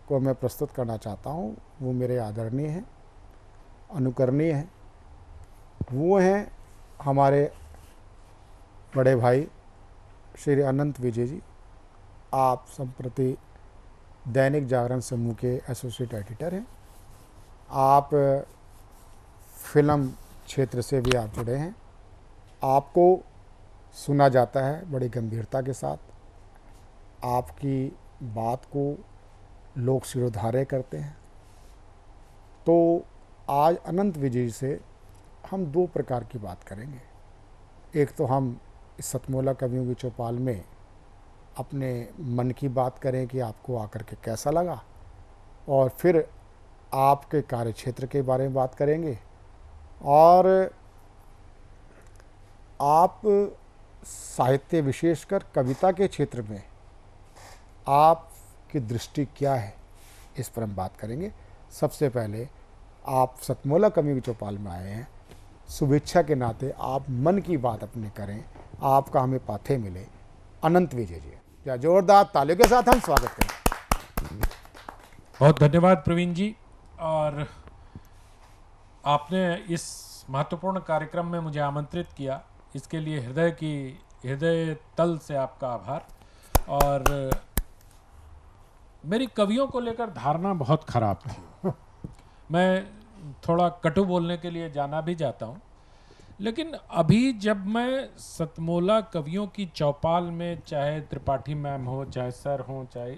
को मैं प्रस्तुत करना चाहता हूँ वो मेरे आदरणीय हैं, अनुकरणीय हैं। वो हैं हमारे बड़े भाई श्री अनंत विजय जी। आप संप्रति दैनिक जागरण समूह के एसोसिएट एडिटर हैं। आप फिल्म क्षेत्र से भी आप जुड़े हैं। आपको सुना जाता है बड़ी गंभीरता के साथ, आपकी बात को लोग शिरोधार्य करते हैं। तो आज अनंत विजय से हम दो प्रकार की बात करेंगे। एक तो हम इस सतमोला कवियों की चौपाल में अपने मन की बात करें कि आपको आकर के कैसा लगा, और फिर आपके कार्य क्षेत्र के बारे में बात करेंगे, और आप साहित्य विशेषकर कविता के क्षेत्र में आपकी दृष्टि क्या है, इस पर हम बात करेंगे। सबसे पहले आप सतमोला कवियों की चौपाल में आए हैं, शुभेच्छा के नाते आप मन की बात अपनी करें, आपका हमें पाथे मिले। अनंत विजय जी, या जोरदार तालियों के साथ हम स्वागत करें। बहुत धन्यवाद प्रवीण जी, और आपने इस महत्वपूर्ण कार्यक्रम में मुझे आमंत्रित किया, इसके लिए हृदय तल से आपका आभार। और मेरी कवियों को लेकर धारणा बहुत खराब थी। मैं थोड़ा कटु बोलने के लिए जाना भी जाता हूँ, लेकिन अभी जब मैं सतमोला कवियों की चौपाल में, चाहे त्रिपाठी मैम हो, चाहे सर हो, चाहे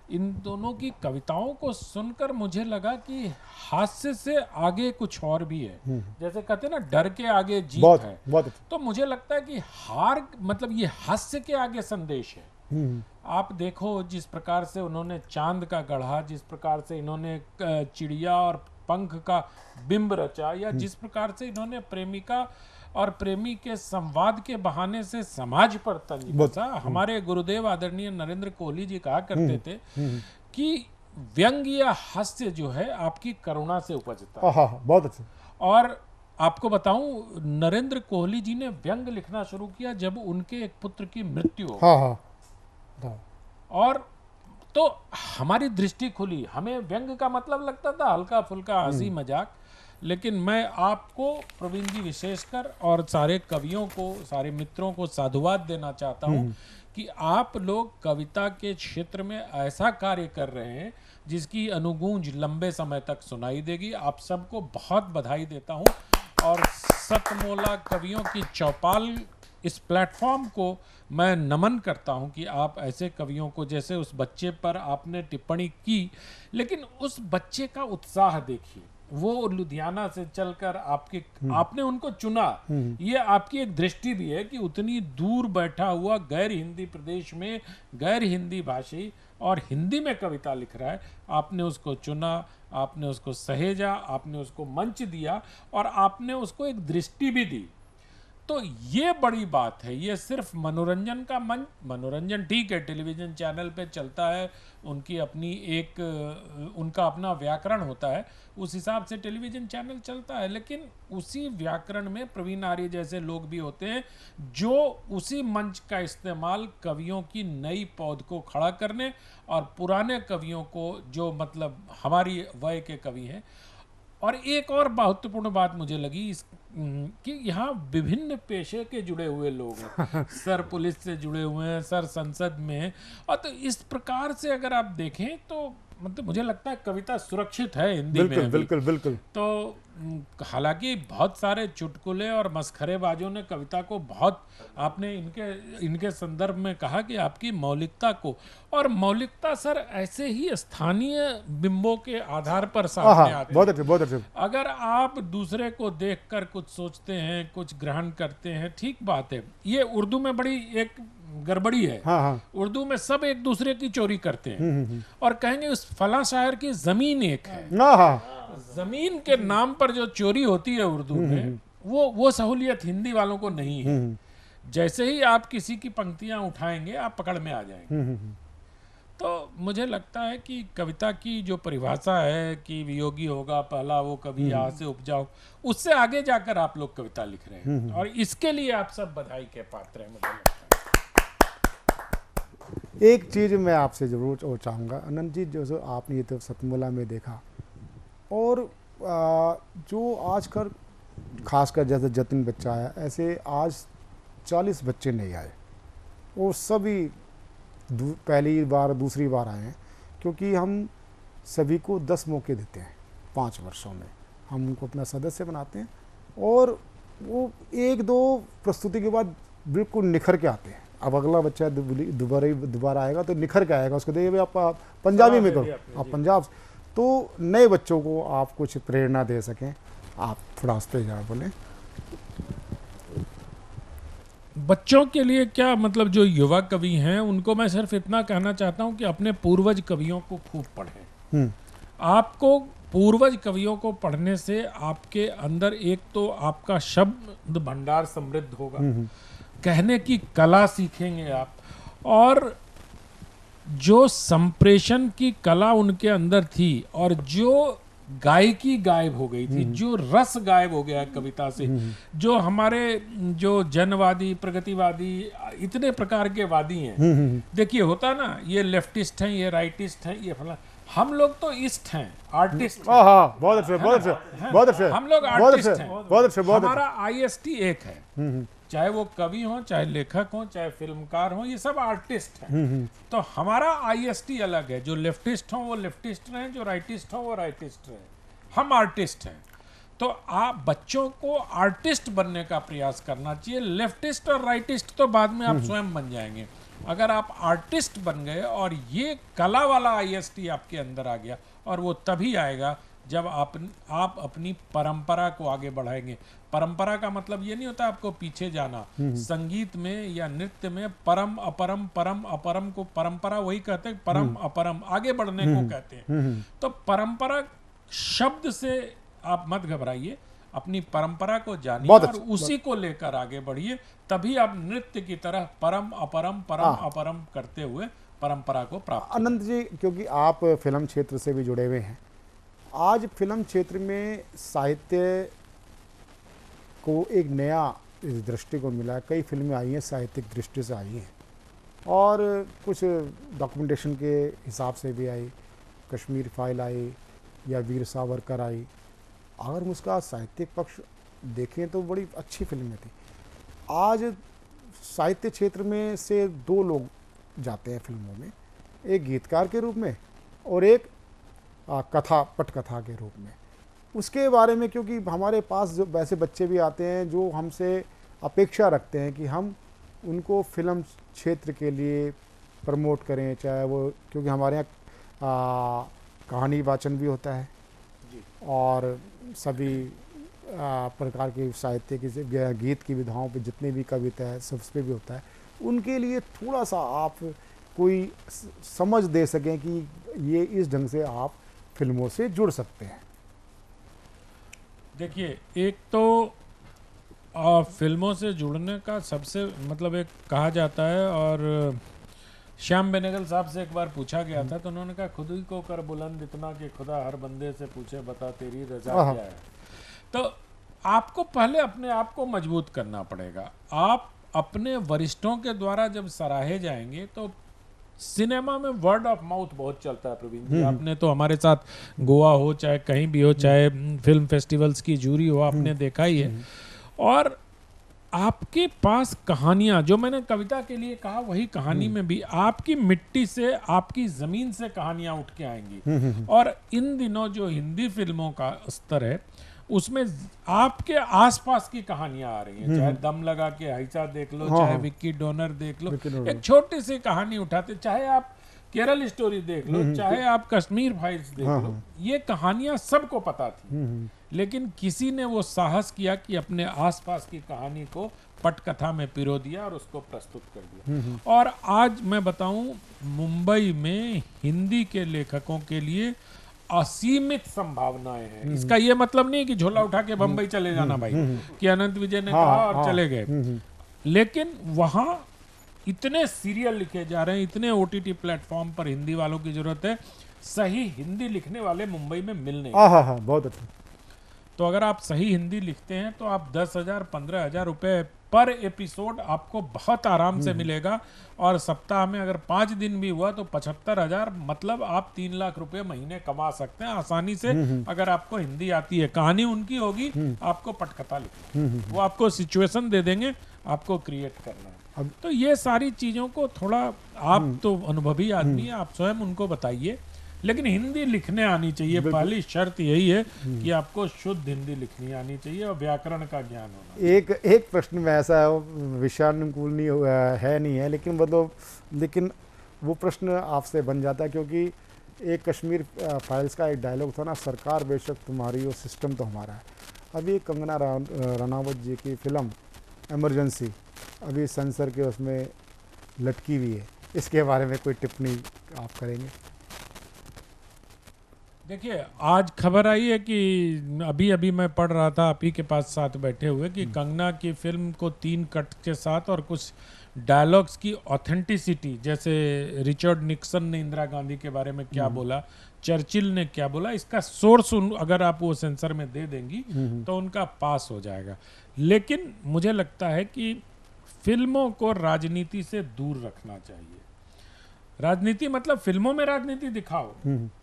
इन दोनों की कविताओं को सुनकर मुझे लगा कि हास्य से आगे कुछ और भी है। जैसे कहते हैं ना, डर के आगे जीत है। तो मुझे लगता है कि हार मतलब ये हास्य के आगे संदेश है। आप देखो जिस प्रकार से उन्होंने चांद का गढ़ा, जिस प्रकार से इन्होंने चिड़िया और पंख का बिंब रचा, या जिस प्रकार से इन्होंने प्रेमिका और प्रेमी के संवाद के बहाने से समाज पर तंज बसा। हमारे गुरुदेव आदरणीय नरेंद्र कोहली जी कहा करते थे कि व्यंग या हास्य जो है आपकी करुणा से उपजता है। बहुत अच्छा। और आपको बताऊं, नरेंद्र कोहली जी ने व्यंग लिखना शुरू किया जब उनके एक पुत्र की मृत्यु हो गई। और तो हमारी दृष्टि खुली। हमें व्यंग का मतलब लगता था हल्का फुल्का हंसी मजाक, लेकिन मैं आपको प्रवीण जी विशेषकर और सारे कवियों को, सारे मित्रों को साधुवाद देना चाहता हूं कि आप लोग कविता के क्षेत्र में ऐसा कार्य कर रहे हैं जिसकी अनुगूंज लंबे समय तक सुनाई देगी। आप सबको बहुत बधाई देता हूं। और सतमोला कवियों की चौपाल, इस प्लेटफॉर्म को मैं नमन करता हूं कि आप ऐसे कवियों को, जैसे उस बच्चे पर आपने टिप्पणी की, लेकिन उस बच्चे का उत्साह देखिए। वो लुधियाना से चलकर आपने उनको चुना। ये आपकी एक दृष्टि भी है कि उतनी दूर बैठा हुआ गैर हिंदी प्रदेश में गैर हिंदी भाषी और हिंदी में कविता लिख रहा है, आपने उसको चुना, आपने उसको सहेजा, आपने उसको मंच दिया और आपने उसको एक दृष्टि भी दी। तो ये बड़ी बात है। ये सिर्फ मनोरंजन का मंच, मनोरंजन ठीक है, टेलीविजन चैनल पे चलता है, उनकी अपनी उनका अपना व्याकरण होता है, उस हिसाब से टेलीविजन चैनल चलता है, लेकिन उसी व्याकरण में प्रवीण आर्य जैसे लोग भी होते हैं जो उसी मंच का इस्तेमाल कवियों की नई पौध को खड़ा करने और पुराने कवियों को, जो मतलब हमारी वय के कवि हैं। और एक और महत्वपूर्ण बात मुझे लगी कि यहाँ विभिन्न पेशे के जुड़े हुए लोग हैं। सर पुलिस से जुड़े हुए हैं, सर संसद में हैं, और तो इस प्रकार से अगर आप देखें तो मतलब मुझे लगता है कविता सुरक्षित है हिंदी में। बिल्कुल। तो हालांकि बहुत सारे चुटकुले और मस्खरेबाजों ने कविता को बहुत, आपने इनके संदर्भ में कहा कि आपकी मौलिकता को, और मौलिकता सर ऐसे ही स्थानीय बिंबों के आधार पर सामने आते हैं। बहुत अच्छे। अगर आप दूसरे को देखकर कुछ सोचते हैं, कुछ ग्रहण करते हैं, ठीक बात है। ये उर्दू में बड़ी एक गड़बड़ी है। उर्दू में सब एक दूसरे की चोरी करते हैं और कहेंगे उस फला शायर की जमीन एक है। जमीन के नाम पर जो चोरी होती है उर्दू में, वो सहूलियत हिंदी वालों को नहीं है। जैसे ही आप किसी की पंक्तियां उठाएंगे आप पकड़ में आ जाएंगे। तो मुझे लगता है कि कविता की जो परिभाषा है कि वियोगी होगा पहला वो कभी यहाँ से उपजाओ, उससे आगे जाकर आप लोग कविता लिख रहे हैं और इसके लिए आप सब बधाई के पात्र हैं। मुझे लगता है एक चीज़ मैं आपसे ज़रूर और चाहूँगा अनंत जी, जो आपने ये तो सतमोला में देखा और जो आजकल खासकर जैसे जतिन बच्चा आया, ऐसे आज 40 बच्चे नहीं आए और सभी पहली बार दूसरी बार आए हैं, क्योंकि हम सभी को 10 मौके देते हैं 5 वर्षों में, हम उनको अपना सदस्य बनाते हैं और वो 1-2 प्रस्तुति के बाद बिल्कुल निखर के आते हैं। अब अगला बच्चा दोबारा आएगा तो निखर के आएगा, उसको देखिए आप पंजाबी में करो, आप पंजाब, तो नए बच्चों को आप कुछ प्रेरणा दे सकें, आप थोड़ा उस पर जरा बोलें। बच्चों के लिए क्या मतलब, जो युवा कवि हैं उनको मैं सिर्फ इतना कहना चाहता हूं कि अपने पूर्वज कवियों को खूब पढ़ें। आपको पूर्वज कवियों को पढ़ने से आपके अंदर एक तो आपका शब्द भंडार समृद्ध होगा, कहने की कला सीखेंगे आप, और जो संप्रेषण की कला उनके अंदर थी और जो गायकी गायब हो गई थी, जो रस गायब हो गया कविता से, जो हमारे जो जनवादी प्रगतिवादी इतने प्रकार के वादी हैं, देखिए होता ना, ये लेफ्टिस्ट हैं, ये राइटिस्ट हैं, ये फला, हम लोग तो इस्ट हैं, आर्टिस्ट हैं। हाँ, बहुत अच्छे, बहुत अच्छे, बहुत अच्छे, हम लोग आर्टिस्ट हैं, बहुत अच्छे, बहुत हमारा IST एक है, चाहे वो कवि हो, चाहे लेखक हो, चाहे फिल्मकार हो, ये सब आर्टिस्ट हैं। तो हमारा IST अलग है, जो लेफ्टिस्ट हो वो लेफ्टिस्ट रहे, जो राइटिस्ट हो वो राइटिस्ट रहे, हम आर्टिस्ट हैं। तो आप बच्चों को आर्टिस्ट बनने का प्रयास करना चाहिए। लेफ्टिस्ट और राइटिस्ट तो बाद में आप स्वयं बन जाएंगे। अगर आप आर्टिस्ट बन गए और ये कला वाला IST आपके अंदर आ गया, और वो तभी आएगा जब आप अपनी परंपरा को आगे बढ़ाएंगे। परंपरा का मतलब ये नहीं होता आपको पीछे जाना। संगीत में या नृत्य में परम अपरम, परम अपरम को परंपरा वही कहते हैं, परम अपरम आगे बढ़ने को कहते हैं। तो परंपरा शब्द से आप मत घबराइए, अपनी परंपरा को जानिए और उसी को लेकर आगे बढ़िए, तभी आप नृत्य की तरह परम अपरम अपरम करते हुए परंपरा को प्राप्त। अनंत जी, क्योंकि आप फिल्म क्षेत्र से भी जुड़े हुए हैं, आज फिल्म क्षेत्र में साहित्य को एक नया दृष्टिकोण मिला है। कई फिल्में आई हैं साहित्यिक दृष्टि से आई हैं और कुछ डॉक्यूमेंटेशन के हिसाब से भी आई, कश्मीर फाइल आई या वीर सावरकर आई। अगर हम उसका साहित्यिक पक्ष देखें तो बड़ी अच्छी फिल्में थी। आज साहित्य क्षेत्र में से 2 लोग जाते हैं फिल्मों में, एक गीतकार के रूप में और एक पटकथा के रूप में। उसके बारे में, क्योंकि हमारे पास जो वैसे बच्चे भी आते हैं जो हमसे अपेक्षा रखते हैं कि हम उनको फिल्म क्षेत्र के लिए प्रमोट करें, चाहे वो, क्योंकि हमारे यहाँ कहानी वाचन भी होता है और सभी प्रकार के साहित्य की गीत की विधाओं पे जितने भी कविता है सब पे भी होता है। उनके लिए थोड़ा सा आप कोई समझ दे सकें कि ये इस ढंग से आप फिल्मों से जुड़ सकते हैं। देखिए, एक तो फिल्मों से जुड़ने का सबसे मतलब एक कहा जाता है, और श्याम बेनेगल साहब से एक बार पूछा गया था तो उन्होंने कहा, खुद ही को कर बुलंद इतना कि खुदा हर बंदे से पूछे बता तेरी रजा क्या है। तो आपको पहले अपने आप को मजबूत करना पड़ेगा। आप अपने वरिष्ठों के द्वारा जब सराहे जाएंगे तो सिनेमा में वर्ड ऑफ माउथ बहुत चलता है प्रवीण जी। आपने तो हमारे साथ गोवा हो, चाहे कहीं भी हो, चाहे फिल्म फेस्टिवल्स की जूरी हो, आपने देखा ही है। और आपके पास कहानियां, जो मैंने कविता के लिए कहा वही कहानी में भी आपकी मिट्टी से, आपकी जमीन से कहानियां उठ के आएंगी। और इन दिनों जो हिंदी फिल्मों का स्तर है उसमें आपके आसपास की कहानियां आ रही हैं। चाहे दम लगा के हाइसा देख लो, चाहे विक्की डोनर देख लो, एक छोटी सी कहानी उठाते, चाहे आप केरल स्टोरी देख लो, चाहे आप कश्मीर फाइल्स देख लो, ये कहानियां सबको पता थी, लेकिन किसी ने वो साहस किया कि अपने आसपास की कहानी को पटकथा में पिरो दिया और उसको प्रस्तुत कर दिया। और आज मैं बताऊं, मुंबई में हिंदी के लेखकों के लिए असीमित संभावनाएं हैं। इसका ये मतलब नहीं कि झोला उठा के बम्बई चले जाना भाई, कि अनंत विजय ने कहा और चले गए। लेकिन वहाँ इतने सीरियल लिखे जा रहे हैं, इतने OTT प्लेटफॉर्म पर हिंदी वालों की जरूरत है, सही हिंदी लिखने वाले मुंबई में मिल नहीं। हाँ, बहुत अच्छा। तो अगर आप सही हिंदी लिखते हैं तो आप 10,000 15,000 रुपए पर एपिसोड आपको बहुत आराम से मिलेगा, और सप्ताह में अगर 5 दिन भी हुआ तो 75,000, मतलब आप 3 लाख रुपए महीने कमा सकते हैं आसानी से। अगर आपको हिंदी आती है, कहानी उनकी होगी, आपको पटकथा लिखना, वो आपको सिचुएशन दे देंगे, आपको क्रिएट करना है। तो ये सारी चीजों को थोड़ा, आप तो अनुभवी आदमी है, आप स्वयं उनको बताइए, लेकिन हिंदी लिखने आनी चाहिए। पहली शर्त यही है कि आपको शुद्ध हिंदी लिखनी आनी चाहिए और व्याकरण का ज्ञान होना। एक प्रश्न में ऐसा विषयानुकूल नहीं है, लेकिन वो प्रश्न आपसे बन जाता है, क्योंकि एक कश्मीर फाइल्स का एक डायलॉग था ना, सरकार बेशक तुम्हारी हो, सिस्टम तो हमारा है। अभी कंगना रनावत जी की फिल्म इमरजेंसी अभी सेंसर के उसमें लटकी हुई है, इसके बारे में कोई टिप्पणी आप करेंगे? देखिए, आज खबर आई है कि अभी मैं पढ़ रहा था आप ही के पास साथ बैठे हुए कि कंगना की फिल्म को 3 कट के साथ और कुछ डायलॉग्स की ऑथेंटिसिटी, जैसे रिचर्ड निक्सन ने इंदिरा गांधी के बारे में क्या बोला, चर्चिल ने क्या बोला, इसका सोर्स अगर आप वो सेंसर में दे देंगी तो उनका पास हो जाएगा। लेकिन मुझे लगता है कि फिल्मों को राजनीति से दूर रखना चाहिए। राजनीति मतलब फिल्मों में राजनीति दिखाओ,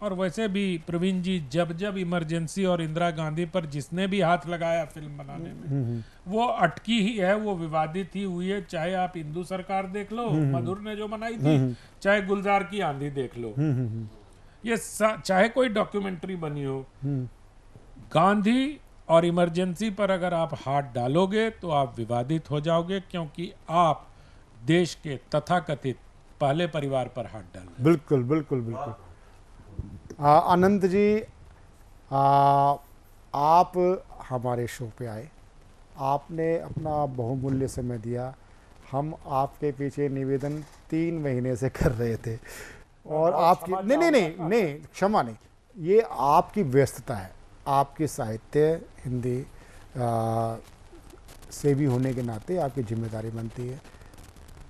और वैसे भी प्रवीण जी, जब इमरजेंसी और इंदिरा गांधी पर जिसने भी हाथ लगाया फिल्म बनाने में, वो अटकी ही है, वो विवादित ही हुई है। चाहे आप हिंदू सरकार देख लो, मधुर ने जो बनाई थी, चाहे गुलजार की आंधी देख लो, ये चाहे कोई डॉक्यूमेंट्री बनी हो, गांधी और इमरजेंसी पर अगर आप हाथ डालोगे तो आप विवादित हो जाओगे, क्योंकि आप देश के तथाकथित पहले परिवार पर हाथ डाल। बिल्कुल। अनंत जी, आप हमारे शो पे आए, आपने अपना बहुमूल्य समय दिया, हम आपके पीछे निवेदन 3 महीने से कर रहे थे, और आपकी नहीं, क्षमा नहीं, ये आपकी व्यस्तता है, आपकी साहित्य हिंदी से भी होने के नाते आपकी जिम्मेदारी बनती है।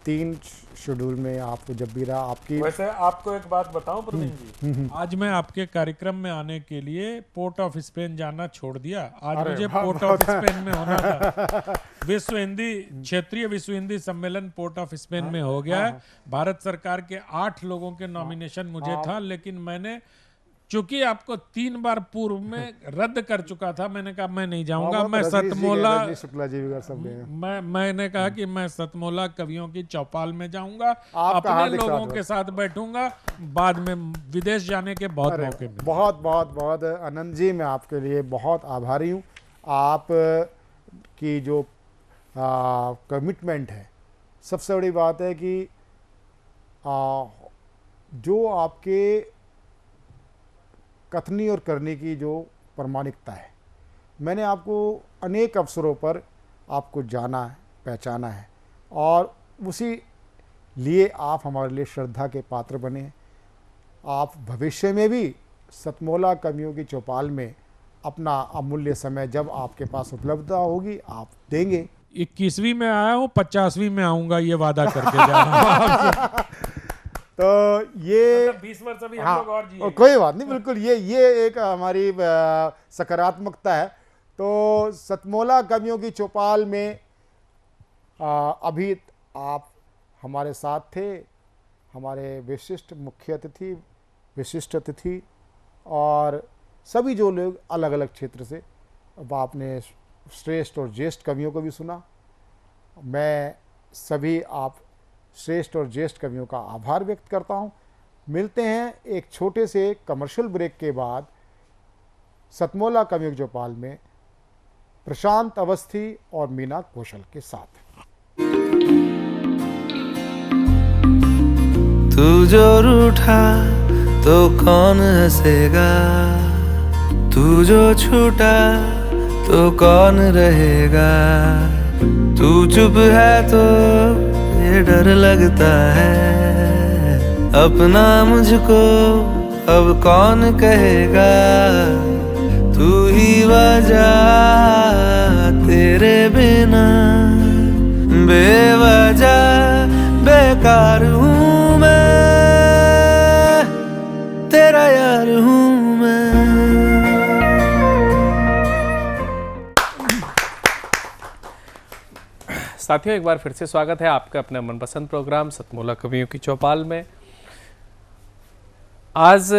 3 शेड्यूल में आपको जब भी रहा आपकी। वैसे आपको एक बात बताऊं प्रवीण जी, आज मैं आपके कार्यक्रम में आने के लिए पोर्ट ऑफ स्पेन जाना छोड़ दिया। आज मुझे पोर्ट ऑफ स्पेन में होना था। विश्व हिंदी क्षेत्रीय विश्व हिंदी सम्मेलन पोर्ट ऑफ स्पेन में हो गया है। भारत सरकार के 8 लोगों के नॉमिनेशन मुझे था, लेकिन मैंने चूंकि आपको 3 बार पूर्व में रद्द कर चुका था, मैंने कहा मैं नहीं जाऊंगा। मैं सतमोला, मैंने कहा कि मैं सतमोला कवियों की चौपाल में जाऊंगा, अपने लोगों के साथ बैठूंगा। बाद में विदेश जाने के बहुत मौके मिले। बहुत आनंद जी, मैं आपके लिए बहुत आभारी हूँ। आप की जो कमिटमेंट है, सबसे बड़ी बात है कि जो आपके कथनी और करने की जो प्रामाणिकता है, मैंने आपको अनेक अवसरों पर आपको जाना है, पहचाना है, और उसी लिए आप हमारे लिए श्रद्धा के पात्र बने। आप भविष्य में भी सतमोला कवियों की चौपाल में अपना अमूल्य समय जब आपके पास उपलब्धता होगी आप देंगे। 21वीं में आया हूँ, 50वीं में आऊँगा, ये वादा करके जा रहा हूँ। तो ये 20 वर्ष अभी हम लोग और जिए। कोई बात नहीं, बिल्कुल ये एक हमारी सकारात्मकता है। तो सतमोला कवियों की चौपाल में अभी आप हमारे साथ थे, हमारे विशिष्ट मुख्य अतिथि, विशिष्ट अतिथि, और सभी जो लोग अलग अलग क्षेत्र से। अब आपने श्रेष्ठ और ज्येष्ठ कवियों को भी सुना। मैं सभी आप श्रेष्ठ और ज्येष्ठ कवियों का आभार व्यक्त करता हूं। मिलते हैं एक छोटे से कमर्शियल ब्रेक के बाद सतमोला कवियों की चौपाल में प्रशांत अवस्थी और मीना कौशल के साथ। तू जो रूठा तो कौन हंसेगा, तू जो छूटा तो कौन रहेगा, तू चुप है तो ये डर लगता है, अपना मुझको अब कौन कहेगा, तू ही वजह तेरे बिना बेवजह बेकार हूँ मैं, तेरा यार हूँ मैं। साथियों, एक बार फिर से स्वागत है आपका अपने मनपसंद प्रोग्राम सतमोला कवियों की चौपाल में। आज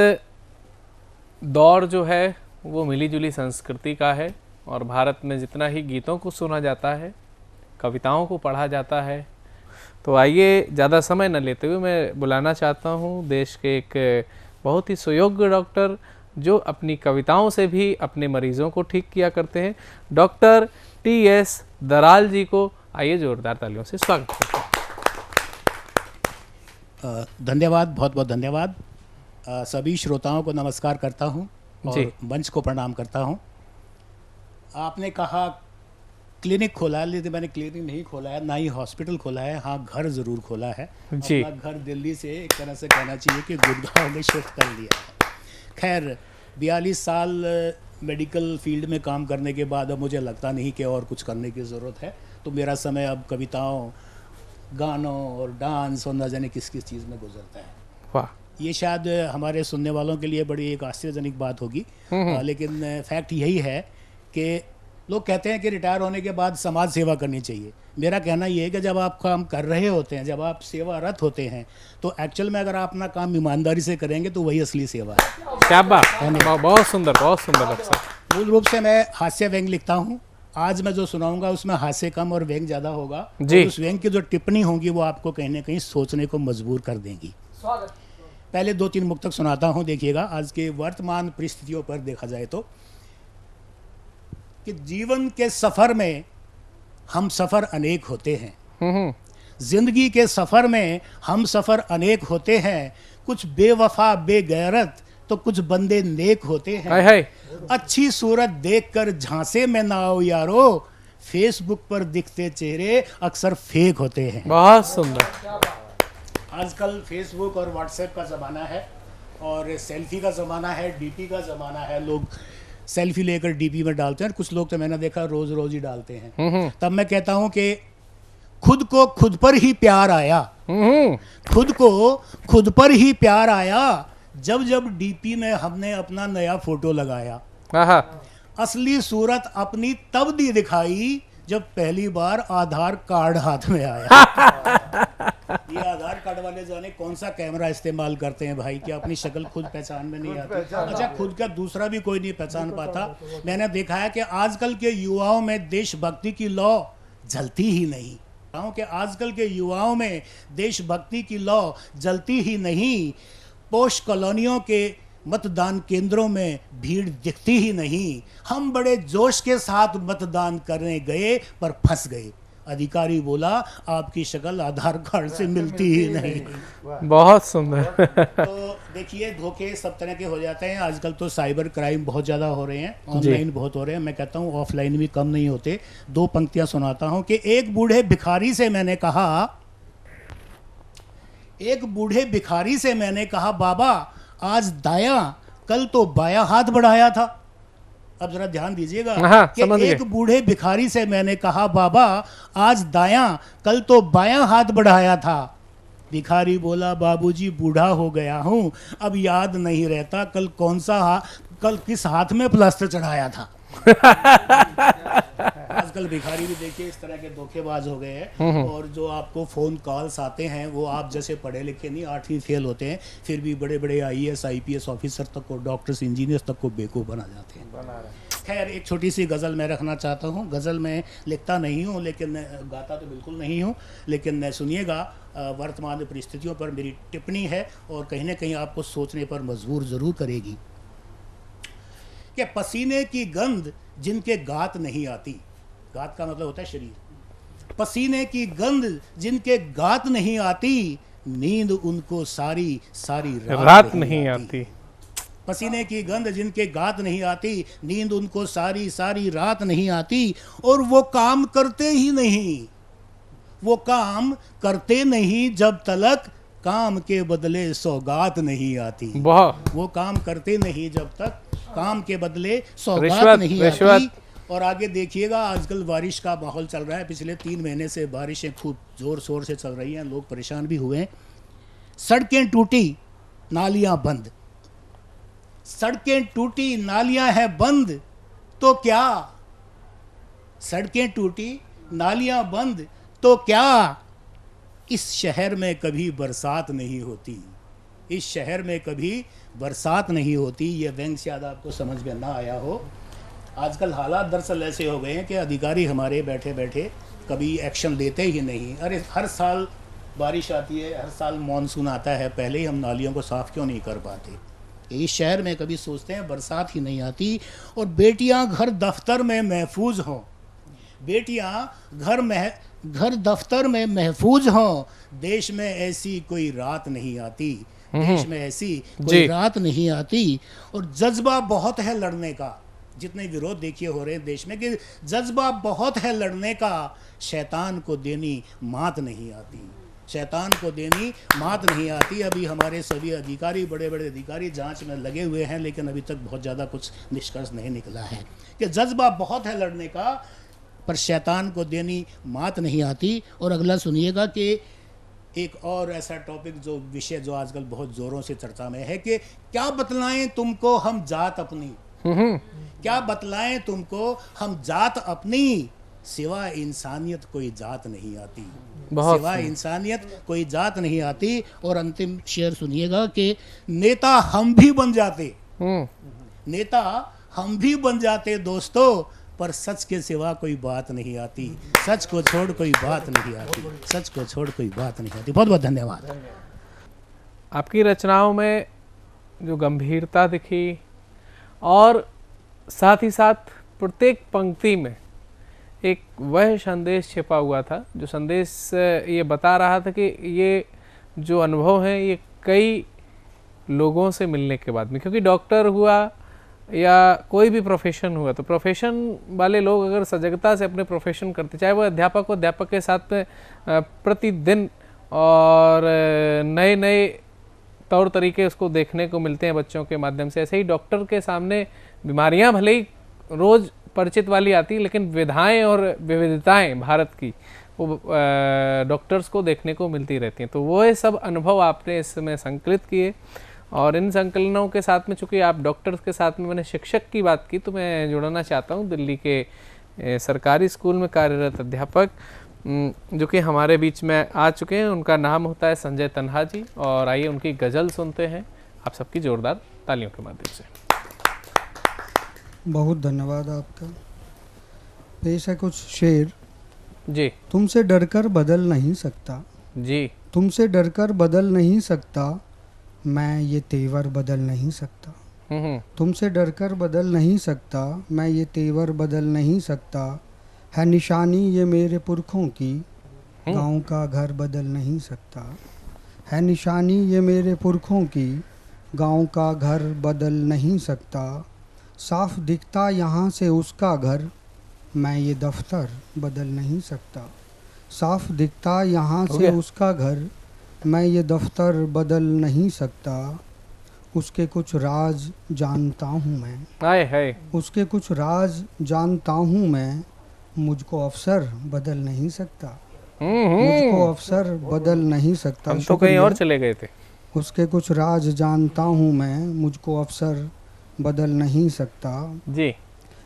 दौर जो है वो मिलीजुली संस्कृति का है और भारत में जितना ही गीतों को सुना जाता है, कविताओं को पढ़ा जाता है, तो आइए ज़्यादा समय न लेते हुए मैं बुलाना चाहता हूँ देश के एक बहुत ही सुयोग्य डॉक्टर जो अपनी कविताओं से भी अपने मरीजों को ठीक किया करते हैं, डॉक्टर टी.एस. दराल जी को आइए जोरदार तालियों से स्वागत करते हैं। धन्यवाद, बहुत बहुत धन्यवाद। सभी श्रोताओं को नमस्कार करता हूं और मंच को प्रणाम करता हूं। आपने कहा क्लिनिक खोला है, लेकिन मैंने क्लिनिक नहीं खोला है, ना ही हॉस्पिटल खोला है। हाँ, घर ज़रूर खोला है। अपना घर दिल्ली से एक तरह से कहना चाहिए कि गुड़गांव में शिफ्ट कर लिया है। खैर 42 साल मेडिकल फील्ड में काम करने के बाद अब मुझे लगता नहीं कि और कुछ करने की ज़रूरत है, तो मेरा समय अब कविताओं, गानों और डांस और न जाने किस किस चीज़ में गुजरता है। वाह, ये शायद हमारे सुनने वालों के लिए बड़ी एक आश्चर्यजनक बात होगी, लेकिन फैक्ट यही है कि लोग कहते हैं कि रिटायर होने के बाद समाज सेवा करनी चाहिए। मेरा कहना यह है कि जब आप काम कर रहे होते हैं, जब आप सेवारत होते हैं, तो एक्चुअल में अगर आप अपना काम ईमानदारी से करेंगे तो वही असली सेवा है। क्या बात, बहुत सुंदर, बहुत सुंदर अक्सर। मूल रूप से मैं हास्य व्यंग लिखता हूँ। आज मैं जो सुनाऊंगा उसमें हास्य कम और व्यंग ज़्यादा होगा। और उस व्यंग की जो टिप्पणी होंगी वो आपको कहीं ना कहीं सोचने को मजबूर कर देंगी। पहले 2-3 मुक्तक सुनाता हूँ। देखिएगा, आज के वर्तमान परिस्थितियों पर देखा जाए तो कि जीवन के सफर में हम सफर अनेक होते हैं, जिंदगी के सफर में हम सफर अनेक होते हैं। कुछ बेवफा बेगैरत तो कुछ बंदे नेक होते हैं। अच्छी सूरत देखकर झांसे में ना आओ यारो, फेसबुक पर दिखते चेहरे अक्सर फेक होते हैं। बहुत सुंदर। आजकल फेसबुक और व्हाट्सएप का ज़माना है और सेल्फी का ज़माना है, डीपी का ज़माना है। लोग सेल्फी लेकर डीपी में डालते हैं, कुछ लोग तो मैंने देखा रोज रोज ही डालते हैं। तब मैं कहता हूं कि खुद को खुद पर ही प्यार आया, खुद को खुद पर ही प्यार आया जब जब डीपी में हमने अपना नया फोटो लगाया। असली सूरत अपनी तब दी दिखाई जब पहली बार आधार कार्ड हाथ में आया। ये आधार कार्ड वाले जाने कौन सा कैमरा इस्तेमाल करते हैं भाई, कि अपनी शक्ल खुद पहचान में नहीं आती। अच्छा, खुद का दूसरा भी कोई नहीं पहचान पाता। मैंने देखा है कि आजकल के युवाओं में देशभक्ति की लौ जलती ही नहीं, कि आजकल के युवाओं में देशभक्ति की लौ जलती ही नहीं। पोस्ट कॉलोनियों के मतदान केंद्रों में भीड़ दिखती ही नहीं। हम बड़े जोश के साथ मतदान करने गए पर फंस गए। अधिकारी बोला आपकी शक्ल आधार कार्ड से मिलती ही नहीं। बहुत सुंदर। तो देखिए, धोखे सब तरह के हो जाते हैं। आजकल तो साइबर क्राइम बहुत ज़्यादा हो रहे हैं, ऑनलाइन बहुत हो रहे हैं। मैं कहता हूँ ऑफलाइन भी कम नहीं होते। 2 पंक्तियाँ सुनाता हूँ कि एक बूढ़े भिखारी से मैंने कहा, एक बूढ़े भिखारी से मैंने कहा बाबा आज दायां कल तो बायां हाथ बढ़ाया था। अब जरा ध्यान दीजिएगा कि एक बूढ़े भिखारी से मैंने कहा बाबा आज दायां कल तो बायां हाथ बढ़ाया था। भिखारी बोला बाबूजी बूढ़ा हो गया हूं, अब याद नहीं रहता कल किस हाथ में प्लास्टर चढ़ाया था। आजकल भिखारी भी देखिए इस तरह के धोखेबाज हो गए हैं। और जो आपको फोन कॉल्स आते हैं वो आप जैसे पढ़े लिखे नहीं, 8वीं फेल होते हैं, फिर भी बड़े बड़े IAS IPS ऑफिसर तक को, डॉक्टर्स इंजीनियर्स तक को बेवकूफ़ बना जाते हैं। खैर, एक छोटी सी गज़ल मैं रखना चाहता हूँ। गज़ल में लिखता नहीं हूँ, लेकिन गाता तो बिल्कुल नहीं हूँ, लेकिन सुनिएगा, वर्तमान परिस्थितियों पर मेरी टिप्पणी है और कहीं ना कहीं आपको सोचने पर मजबूर ज़रूर करेगी। कि पसीने की गंध जिनके गात नहीं आती, गात का मतलब होता है शरीर। पसीने की गंध जिनके गात नहीं आती, नींद उनको सारी सारी रात नहीं आती। पसीने की गंध जिनके गात नहीं आती, नींद उनको सारी सारी रात नहीं आती। और वो काम करते ही नहीं, वो काम करते नहीं जब तलक काम के बदले सौगात नहीं आती। वो काम करते नहीं जब तक काम के बदले सौगात नहीं आती। और आगे देखिएगा, आजकल बारिश का माहौल चल रहा है, पिछले 3 महीने से बारिशें खूब ज़ोर शोर से चल रही हैं, लोग परेशान भी हुए हैं। सड़कें टूटी, नालियां बंद, सड़कें टूटी नालियां हैं बंद तो क्या, सड़कें टूटी नालियां बंद तो क्या, इस शहर में कभी बरसात नहीं होती, इस शहर में कभी बरसात नहीं होती। ये व्यंग शायद आपको समझ में ना आया हो। आजकल हालात दरअसल ऐसे हो गए हैं कि अधिकारी हमारे बैठे बैठे कभी एक्शन लेते ही नहीं। अरे हर साल बारिश आती है, हर साल मानसून आता है, पहले ही हम नालियों को साफ़ क्यों नहीं कर पाते। इस शहर में कभी सोचते हैं बरसात ही नहीं आती। और बेटियां घर दफ्तर में महफूज हों, बेटियां घर दफ्तर में महफूज हों, देश में ऐसी कोई रात नहीं आती, देश में ऐसी कोई रात नहीं आती। और जज्बा बहुत है लड़ने का, जितने विरोध देखिए हो रहे हैं देश में, कि जज्बा बहुत है लड़ने का, शैतान को देनी मात नहीं आती, शैतान को देनी मात नहीं आती। अभी हमारे सभी अधिकारी, बड़े बड़े अधिकारी जांच में लगे हुए हैं, लेकिन अभी तक बहुत ज़्यादा कुछ निष्कर्ष नहीं निकला है। कि जज्बा बहुत है लड़ने का, पर शैतान को देनी मात नहीं आती। और अगला सुनिएगा कि एक और ऐसा टॉपिक, जो विषय जो आजकल बहुत ज़ोरों से चर्चा में है, कि क्या बतलाएं तुमको हम जात अपनी, क्या बतलाएं तुमको हम जात अपनी, सिवा इंसानियत कोई जात नहीं आती, सिवा इंसानियत कोई जात नहीं आती। और अंतिम शेर सुनिएगा कि नेता हम भी बन जाते, नेता हम भी बन जाते दोस्तों, पर सच के सिवा कोई बात नहीं आती, सच को छोड़ कोई बात नहीं आती, सच को छोड़ कोई बात नहीं आती। बहुत बहुत धन्यवाद। आपकी रचनाओं में जो गंभीरता दिखी, और साथ ही साथ प्रत्येक पंक्ति में एक वह संदेश छिपा हुआ था, जो संदेश ये बता रहा था कि ये जो अनुभव है ये कई लोगों से मिलने के बाद में, क्योंकि डॉक्टर हुआ या कोई भी प्रोफेशन हुआ, तो प्रोफेशन वाले लोग अगर सजगता से अपने प्रोफेशन करते, चाहे वो अध्यापक हो, अध्यापक के साथ में प्रतिदिन और नए नए तौर तरीके उसको देखने को मिलते हैं बच्चों के माध्यम से, ऐसे ही डॉक्टर के सामने बीमारियां भले ही रोज़ परिचित वाली आती, लेकिन विधाएं और विविधताएं भारत की वो डॉक्टर्स को देखने को मिलती रहती हैं। तो वो सब अनुभव आपने इसमें संकलित किए, और इन संकलनों के साथ में, चूँकि आप डॉक्टर्स के साथ में मैंने शिक्षक की बात की, तो मैं जुड़ना चाहता हूँ दिल्ली के सरकारी स्कूल में कार्यरत अध्यापक जो कि हमारे बीच में आ चुके हैं। उनका नाम होता है संजय तन्हा जी, और आइए उनकी गज़ल सुनते हैं आप सबकी जोरदार तालियों के माध्यम से। बहुत धन्यवाद आपका। पेश है कुछ शेर। जी। तुमसे डरकर बदल नहीं सकता, जी, तुमसे डरकर बदल नहीं सकता, मैं ये तेवर बदल नहीं सकता, तुमसे डरकर बदल नहीं सकता, मैं ये तेवर बदल नहीं सकता, है निशानी ये मेरे पुरखों की, गाँव का घर बदल नहीं सकता, है निशानी ये मेरे पुरखों की, गाँव का घर बदल नहीं सकता, साफ दिखता यहाँ से उसका घर, मैं ये दफ्तर बदल नहीं सकता, साफ दिखता यहाँ से उसका घर, मैं ये दफ्तर बदल नहीं सकता, उसके कुछ राज जानता हूँ मैं, हाय हाय, उसके कुछ राज जानता हूँ मैं, मुझको अफसर बदल नहीं सकता, मुझको अफसर बदल नहीं सकता। हम तो कहीं और चले गए थे। उसके कुछ राज जानता हूँ मैं, मुझको अफसर बदल नहीं सकता, जी,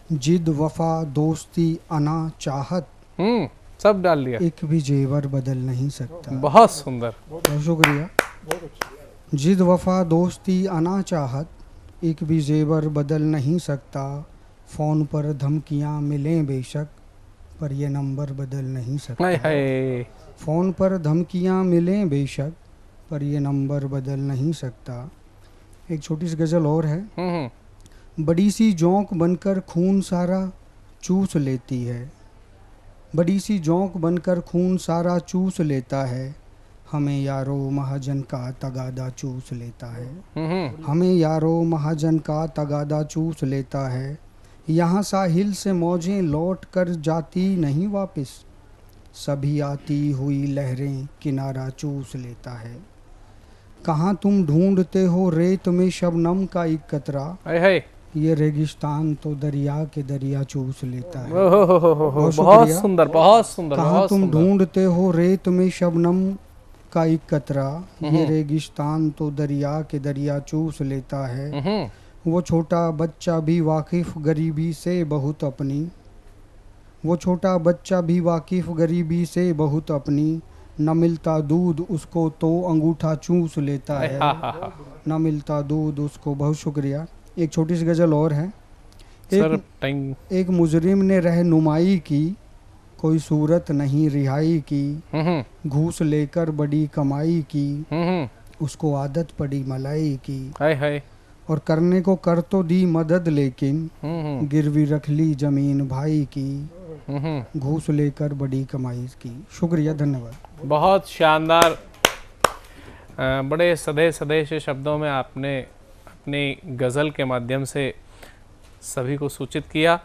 जिद वफा दोस्ती अना चाहत, सब डाल दिया, एक भी जेवर बदल नहीं सकता। बहुत सुंदर, बहुत शुक्रिया। जिद वफा दोस्ती अना चाहत, एक भी जेवर बदल नहीं सकता, फ़ोन पर धमकियाँ मिलें बेशक, पर ये नंबर बदल नहीं सकता, फ़ोन पर धमकियाँ मिलें बेशक, पर ये नंबर बदल नहीं सकता। एक छोटी सी गज़ल और है। बड़ी सी जोंक बनकर खून सारा चूस लेती है, बड़ी सी जोंक बनकर खून सारा चूस लेता है, हमें यारो महाजन का तगादा चूस लेता है, हमें यारो महाजन का तगादा चूस लेता है, यहाँ साहिल से मौजें लौट कर जाती नहीं वापस, सभी आती हुई लहरें किनारा चूस लेता है, कहाँ तुम ढूंढते हो रेत में शबनम का एक कतरा, ये रेगिस्तान तो दरिया के दरिया चूस लेता है। बहुत शुक्रिया। सुंदर, बहुत सुंदर, कहाँ बहुत तुम सुंदर। ढूंढते हो रेत में शबनम का एक कतरा, ये हम्म। रेगिस्तान तो दरिया के दरिया चूस लेता है। वो छोटा बच्चा भी वाकिफ गरीबी से बहुत अपनी, वो छोटा बच्चा भी वाकिफ गरीबी से बहुत अपनी, न मिलता दूध उसको तो अंगूठा चूस लेता है, न मिलता दूध उसको। बहुत शुक्रिया। एक छोटी सी गज़ल और है। Sir, time. एक मुजरिम ने रहनुमाई की, कोई सूरत नहीं रिहाई की, घूस लेकर बड़ी कमाई की, उसको आदत पड़ी मलाई की। हाय हाय। और करने को कर तो दी मदद लेकिन गिरवी रख ली जमीन भाई की, घूस लेकर बड़ी कमाई की। शुक्रिया, धन्यवाद। बहुत शानदार। बड़े सधे सधे से शब्दों में आपने अपनी गज़ल के माध्यम से सभी को सूचित किया।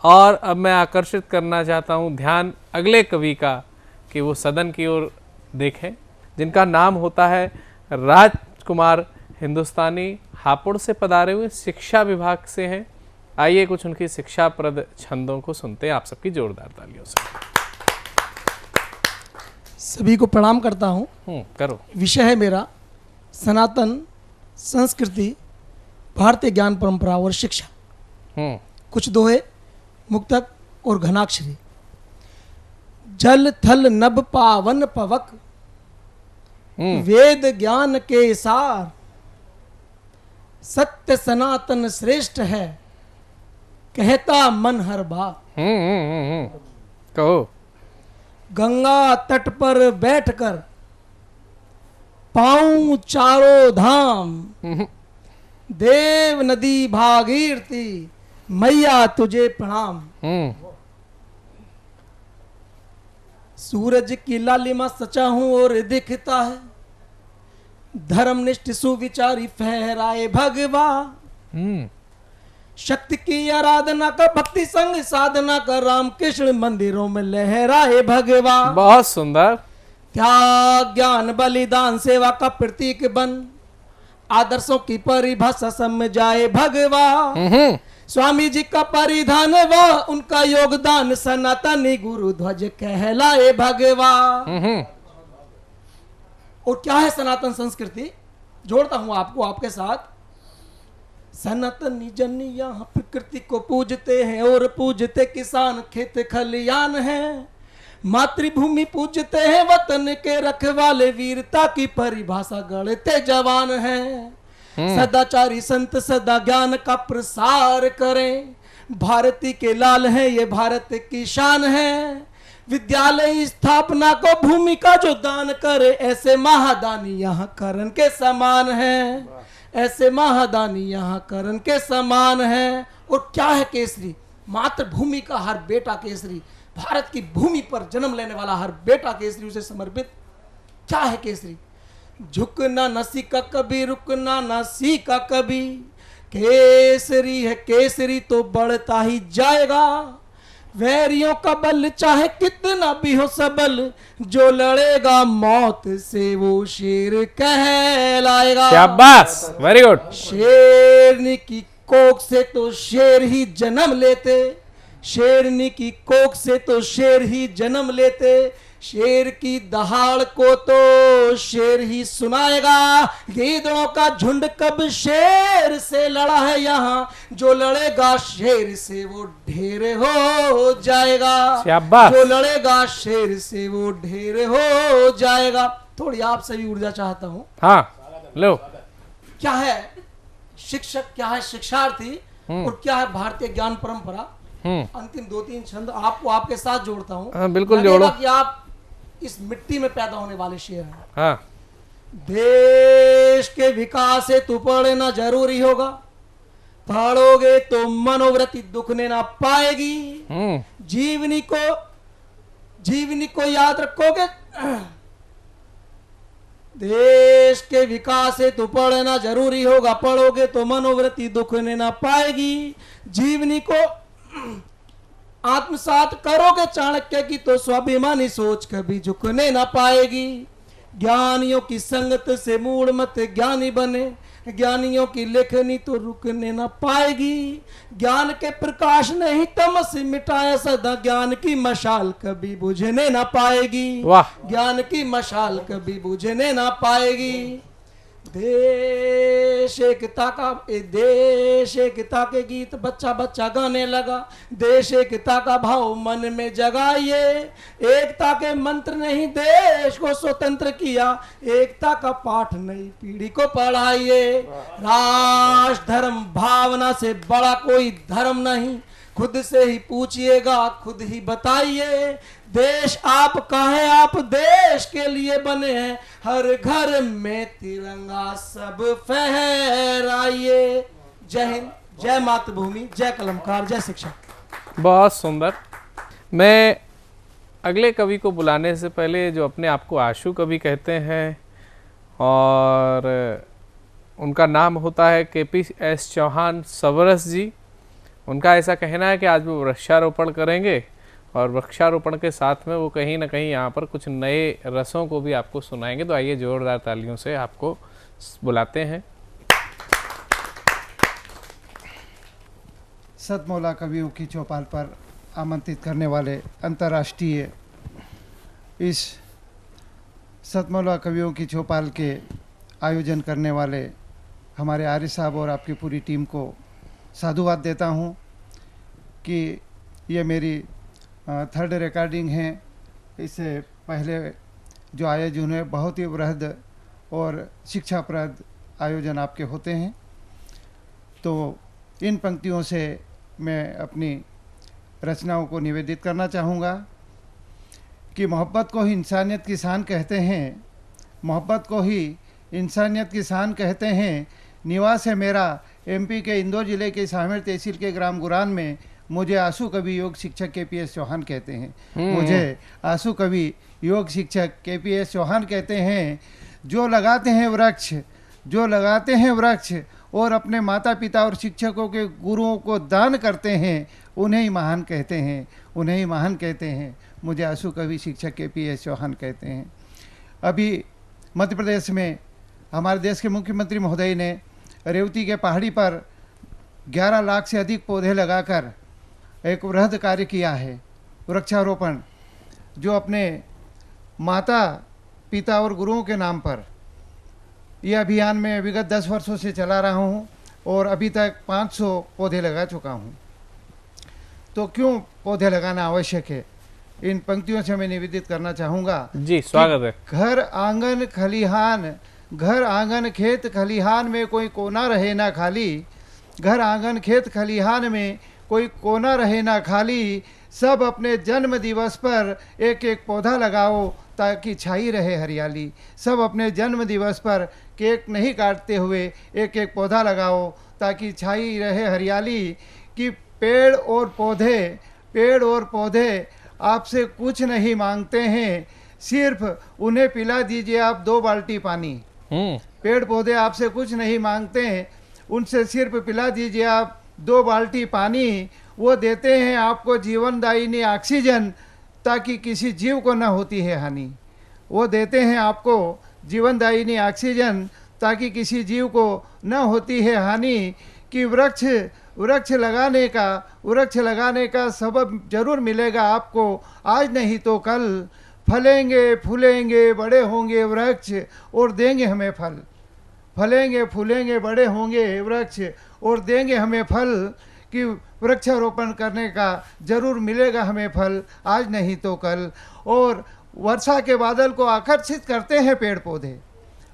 और अब मैं आकर्षित करना चाहता हूँ ध्यान अगले कवि का कि वो सदन की ओर देखें, जिनका नाम होता है राजकुमार हिंदुस्तानी, हापुड़ से पधारे हुए, शिक्षा विभाग से हैं। आइए कुछ उनकी शिक्षाप्रद छंदों को सुनते हैं आप सबकी जोरदार तालियों से। सभी को प्रणाम करता हूँ। करो। विषय है मेरा सनातन संस्कृति, भारतीय ज्ञान परंपरा और शिक्षा। कुछ दोहे, मुक्तक और घनाक्षरी। जल थल नभ पावन पवक, वेद ज्ञान के सार, सत्य सनातन श्रेष्ठ है, कहता मन हर बार। कहो। गंगा तट पर बैठकर पाऊं चारों धाम, देव नदी भागीरथी, मैया तुझे प्रणाम। सूरज की लालिमा सचा हूं और दिखता है, धर्मनिष्ठ सुविचारी फहराए भगवा। शक्ति की आराधना का भक्ति संग साधना का रामकृष्ण मंदिरों में लहराए भगवा। बहुत सुंदर। त्याग ज्ञान बलिदान सेवा का प्रतीक बन, आदर्शों की परिभाषा समझाए भगवा। स्वामी जी का परिधान व उनका योगदान, सनातनी गुरु ध्वज कहलाए भगवा। और क्या है सनातन संस्कृति, जोड़ता हूं आपको आपके साथ। सनातनी जन यहाँ प्रकृति को पूजते हैं और पूजते किसान, खेत खलियान है। मातृभूमि पूजते हैं, वतन के रखवाले, वीरता की परिभाषा गढ़ते जवान हैं। सदाचारी संत सदा ज्ञान का प्रसार करें, भारती के लाल है ये भारत की शान है। विद्यालय स्थापना को भूमि का जो दान करे, ऐसे महादानी यहाँ करण के समान है, ऐसे महादानी यहाँ करण के समान है। और क्या है केसरी, मातृभूमि का हर बेटा केसरी, भारत की भूमि पर जन्म लेने वाला हर बेटा केसरी, उसे समर्पित। क्या है केसरी, झुकना न सीखा कभी, रुकना न सीखा कभी, केसरी है केसरी तो बढ़ता ही जाएगा। वैरियों का बल चाहे कितना भी हो सबल, जो लड़ेगा मौत से वो शेर कहलाएगा। शाबाश, वेरी गुड। शेरनी की कोख से तो शेर ही जन्म लेते, शेरनी की कोख से तो शेर ही जन्म लेते, शेर की दहाड़ को तो शेर ही सुनाएगा। गीदड़ों का झुंड कब शेर से लड़ा है यहाँ, जो लड़ेगा शेर से वो ढेर हो जाएगा। शाबाश। जो लड़ेगा शेर से वो ढेर हो जाएगा। थोड़ी आप सभी ऊर्जा चाहता हूँ। हाँ लो। क्या है शिक्षक, क्या है शिक्षार्थी, और क्या है भारतीय ज्ञान परंपरा। अंतिम 2-3 छंद आपको आपके साथ जोड़ता हूँ। हाँ, बिल्कुल जोड़ो। कि आप इस मिट्टी में पैदा होने वाले शेर हैं। हाँ। देश के विकास से तू पढ़ना जरूरी होगा, पढ़ोगे तो मनोवृत्ति दुखने ना पाएगी। जीवनी को याद रखोगे। देश के विकास से तो पढ़ना जरूरी होगा, पढ़ोगे तो मनोवृत्ति दुखने ना पाएगी। जीवनी को आत्मसात करोगे चाणक्य की तो स्वाभिमानी सोच कभी झुकने ना पाएगी। ज्ञानियों की संगत से मूड मत ज्ञानी बने, ज्ञानियों की लेखनी तो रुकने ना पाएगी। ज्ञान के प्रकाश ने ही तमस मिटाया सदा, ज्ञान की मशाल कभी बुझने ना पाएगी। वाह। ज्ञान की मशाल कभी बुझने ना पाएगी। देश एकता के गीत बच्चा बच्चा गाने लगा। देश एकता का भाव मन में जगाइए। एकता के मंत्र ने ही देश को स्वतंत्र किया। एकता का पाठ नई पीढ़ी को पढ़ाइए। राष्ट्र धर्म भावना से बड़ा कोई धर्म नहीं। खुद से ही पूछिएगा, खुद ही बताइए। देश आपका है, आप देश के लिए बने हैं। हर घर में तिरंगा सब फहराइए। जय हिंद, जय मातृभूमि, जय कलमकार, जय शिक्षक। बहुत सुंदर। मैं अगले कवि को बुलाने से पहले, जो अपने आप को आशु कवि कहते हैं और उनका नाम होता है KPS चौहान सवरस जी, उनका ऐसा कहना है कि आज वो वृक्षारोपण करेंगे और वृक्षारोपण के साथ में वो कहीं ना कहीं यहाँ पर कुछ नए रसों को भी आपको सुनाएंगे। तो आइए जोरदार तालियों से आपको बुलाते हैं। सतमौला कवियों की चौपाल पर आमंत्रित करने वाले अंतर्राष्ट्रीय इस सतमौला कवियों की चौपाल के आयोजन करने वाले हमारे आर्य साहब और आपकी पूरी टीम को साधुवाद देता हूँ कि ये मेरी थर्ड रिकॉर्डिंग है। इससे पहले जो आयोजन है बहुत ही वृहद और शिक्षाप्रद आयोजन आपके होते हैं। तो इन पंक्तियों से मैं अपनी रचनाओं को निवेदित करना चाहूँगा कि मोहब्बत को ही इंसानियत की शान कहते हैं। मोहब्बत को ही इंसानियत की शान कहते हैं। निवास है मेरा MP के इंदौर जिले के सामेर तहसील के ग्राम गुरान में। मुझे आंसू कवि योग शिक्षक KPS चौहान कहते हैं। मुझे आंसू कवि योग शिक्षक KPS चौहान कहते हैं। जो लगाते हैं वृक्ष, जो लगाते हैं वृक्ष और अपने माता पिता और शिक्षकों के गुरुओं को दान करते हैं, उन्हें ही महान कहते हैं, उन्हें ही महान कहते हैं। मुझे आंसू कवि शिक्षक KPS चौहान कहते हैं। अभी मध्य प्रदेश में हमारे देश के मुख्यमंत्री महोदय ने रेवती के पहाड़ी पर 11 लाख से अधिक पौधे लगाकर एक वृहद कार्य किया है, वृक्षारोपण, जो अपने माता पिता और गुरुओं के नाम पर। यह अभियान मैं विगत 10 वर्षों से चला रहा हूँ और अभी तक 500 पौधे लगा चुका हूँ। तो क्यों पौधे लगाना आवश्यक है, इन पंक्तियों से मैं निवेदित करना चाहूँगा। जी, स्वागत है। घर आंगन खलिहान, घर आंगन खेत खलिहान में कोई कोना रहे ना खाली। घर आंगन खेत खलिहान में कोई कोना रहे ना खाली। सब अपने जन्म दिवस पर एक एक पौधा लगाओ ताकि छाई रहे हरियाली। सब अपने जन्म दिवस पर केक नहीं काटते हुए एक एक पौधा लगाओ ताकि छाई रहे हरियाली। कि पेड़ और पौधे आपसे कुछ नहीं मांगते हैं, सिर्फ उन्हें पिला दीजिए आप 2 बाल्टी पानी। पेड़ पौधे आपसे कुछ नहीं मांगते हैं, उनसे सिर्फ पिला दीजिए आप 2 बाल्टी पानी। वो देते हैं आपको जीवनदायिनी ऑक्सीजन ताकि किसी जीव को न होती है हानि। वो देते हैं आपको जीवनदायिनी ऑक्सीजन ताकि किसी जीव को न होती है हानि। कि वृक्ष लगाने का सबब जरूर मिलेगा आपको, आज नहीं तो कल। फलेंगे फूलेंगे बड़े होंगे वृक्ष और देंगे हमें फल। फलेंगे फूलेंगे बड़े होंगे वृक्ष और देंगे हमें फल। कि वृक्षारोपण करने का जरूर मिलेगा हमें फल, आज नहीं तो कल। और वर्षा के बादल को आकर्षित करते हैं पेड़ पौधे।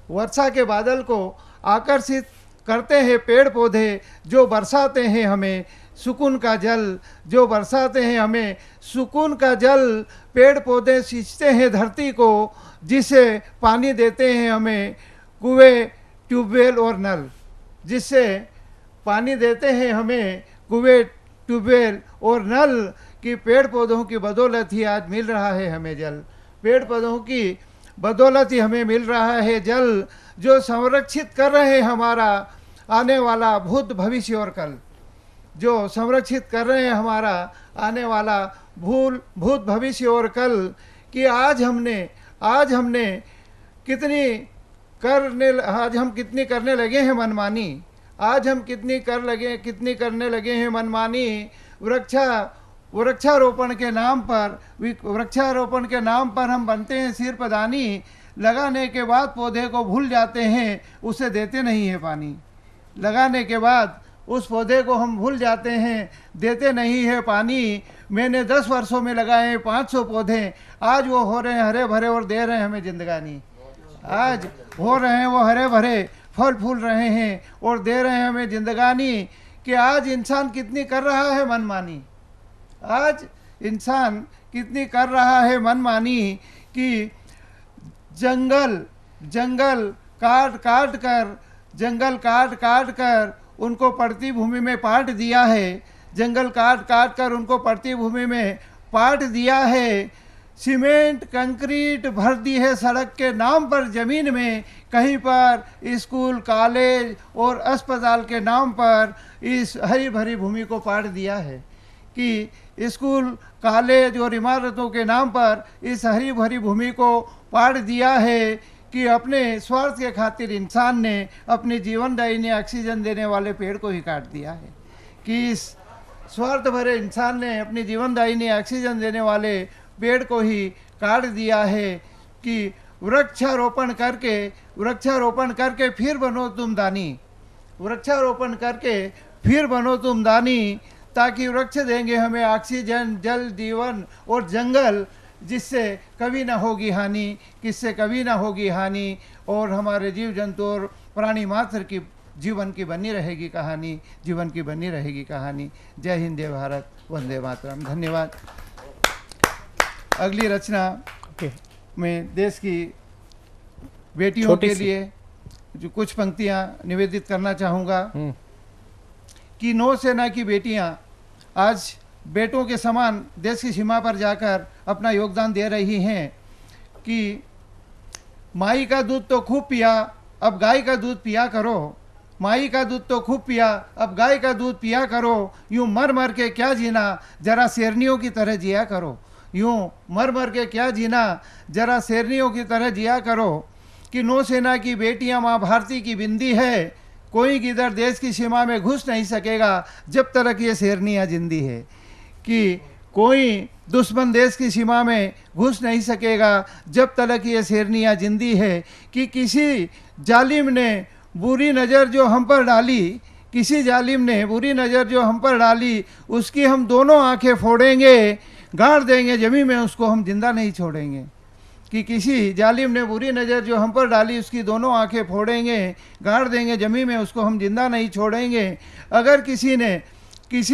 वर्षा के बादल को आकर्षित करते हैं पेड़ पौधे, जो बरसाते हैं हमें सुकून का जल, जो बरसाते हैं हमें सुकून का जल। पेड़ पौधे सींचते हैं धरती को, जिसे पानी देते हैं हमें कुएं, ट्यूबवेल और नल। जिससे पानी देते हैं हमें कुएं, ट्यूबवेल और नल। कि पेड़ पौधों की बदौलत ही आज मिल रहा है हमें जल। पेड़ पौधों की बदौलत ही हमें मिल रहा है जल, जो संरक्षित कर रहे हैं हमारा आने वाला भूत भविष्य और कल। जो संरक्षित कर रहे हैं हमारा आने वाला भूत भविष्य और कल। कि आज हमने कितनी आज हम कितनी करने लगे हैं मनमानी, आज हम कितनी करने लगे हैं मनमानी। वृक्षारोपण के नाम पर हम बनते हैं सिर पदानी, लगाने के बाद पौधे को भूल जाते हैं, उसे देते नहीं है पानी। लगाने के बाद उस पौधे को हम भूल जाते हैं, देते नहीं है पानी। मैंने 10 वर्षों में लगाए हैं 500 पौधे, आज वो हो रहे हैं हरे भरे और दे रहे हैं हमें जिंदगानी। आज हो रहे हैं वो हरे भरे, फल फूल रहे हैं और दे रहे हैं हमें जिंदगानी। कि आज इंसान कितनी कर रहा है मनमानी, आज इंसान कितनी कर रहा है मनमानी। कि जंगल काट कर उनको पड़ती भूमि में पाट दिया है, जंगल काट कर उनको पड़ती भूमि में पाट दिया है। सीमेंट कंक्रीट भर दी है सड़क के नाम पर ज़मीन में, कहीं पर स्कूल कॉलेज और अस्पताल के नाम पर इस हरी भरी भूमि को पाट दिया है। कि स्कूल कॉलेज और इमारतों के नाम पर इस हरी भरी भूमि को पाट दिया है। कि अपने स्वार्थ के खातिर इंसान ने अपने जीवनदायिनी ऑक्सीजन देने वाले पेड़ को ही काट दिया है। कि इस स्वार्थ भरे इंसान ने अपनी जीवनदायिनी ऑक्सीजन देने वाले पेड़ को ही काट दिया है। कि वृक्षारोपण करके फिर बनो तुम दानी, वृक्षारोपण करके फिर बनो तुम दानी, ताकि वृक्ष देंगे हमें ऑक्सीजन, जल, जीवन और जंगल, जिससे कभी ना होगी हानि, किससे कभी ना होगी हानि, और हमारे जीव जंतु और प्राणी मात्र की जीवन की बनी रहेगी कहानी, जीवन की बनी रहेगी कहानी। जय हिंद, जय भारत, वंदे मातरम। धन्यवाद। अगली रचना में देश की बेटियों के लिए जो कुछ पंक्तियां निवेदित करना चाहूँगा। कि नौसेना की बेटियां आज बेटों के समान देश की सीमा पर जाकर अपना योगदान दे रही हैं। कि माई का दूध तो खूब पिया, अब गाय का दूध पिया करो, माई का दूध तो खूब पिया, अब गाय का दूध पिया करो, यूं मर मर के क्या जीना, जरा शेरनियों की तरह जिया करो, यूं मर मर के क्या जीना, जरा शेरनियों की तरह जिया करो। कि नौसेना की बेटियां माँ भारती की बिंदी है, कोई किधर देश की सीमा में घुस नहीं सकेगा जब तक ये शेरनियाँ जिंदी है। कि कोई दुश्मन देश की सीमा में घुस नहीं सकेगा जब तक ये शेरनियाँ जिंदी है। कि किसी जालिम ने बुरी नज़र जो हम पर डाली, किसी जालिम ने बुरी नज़र जो हम पर डाली, उसकी हम दोनों आंखें फोड़ेंगे, गाड़ देंगे जमीन में उसको हम जिंदा नहीं छोड़ेंगे। कि किसी जालिम ने बुरी नज़र जो हम पर डाली, उसकी दोनों आंखें फोड़ेंगे, गाड़ देंगे जमीन में उसको हम जिंदा नहीं छोड़ेंगे। अगर किसी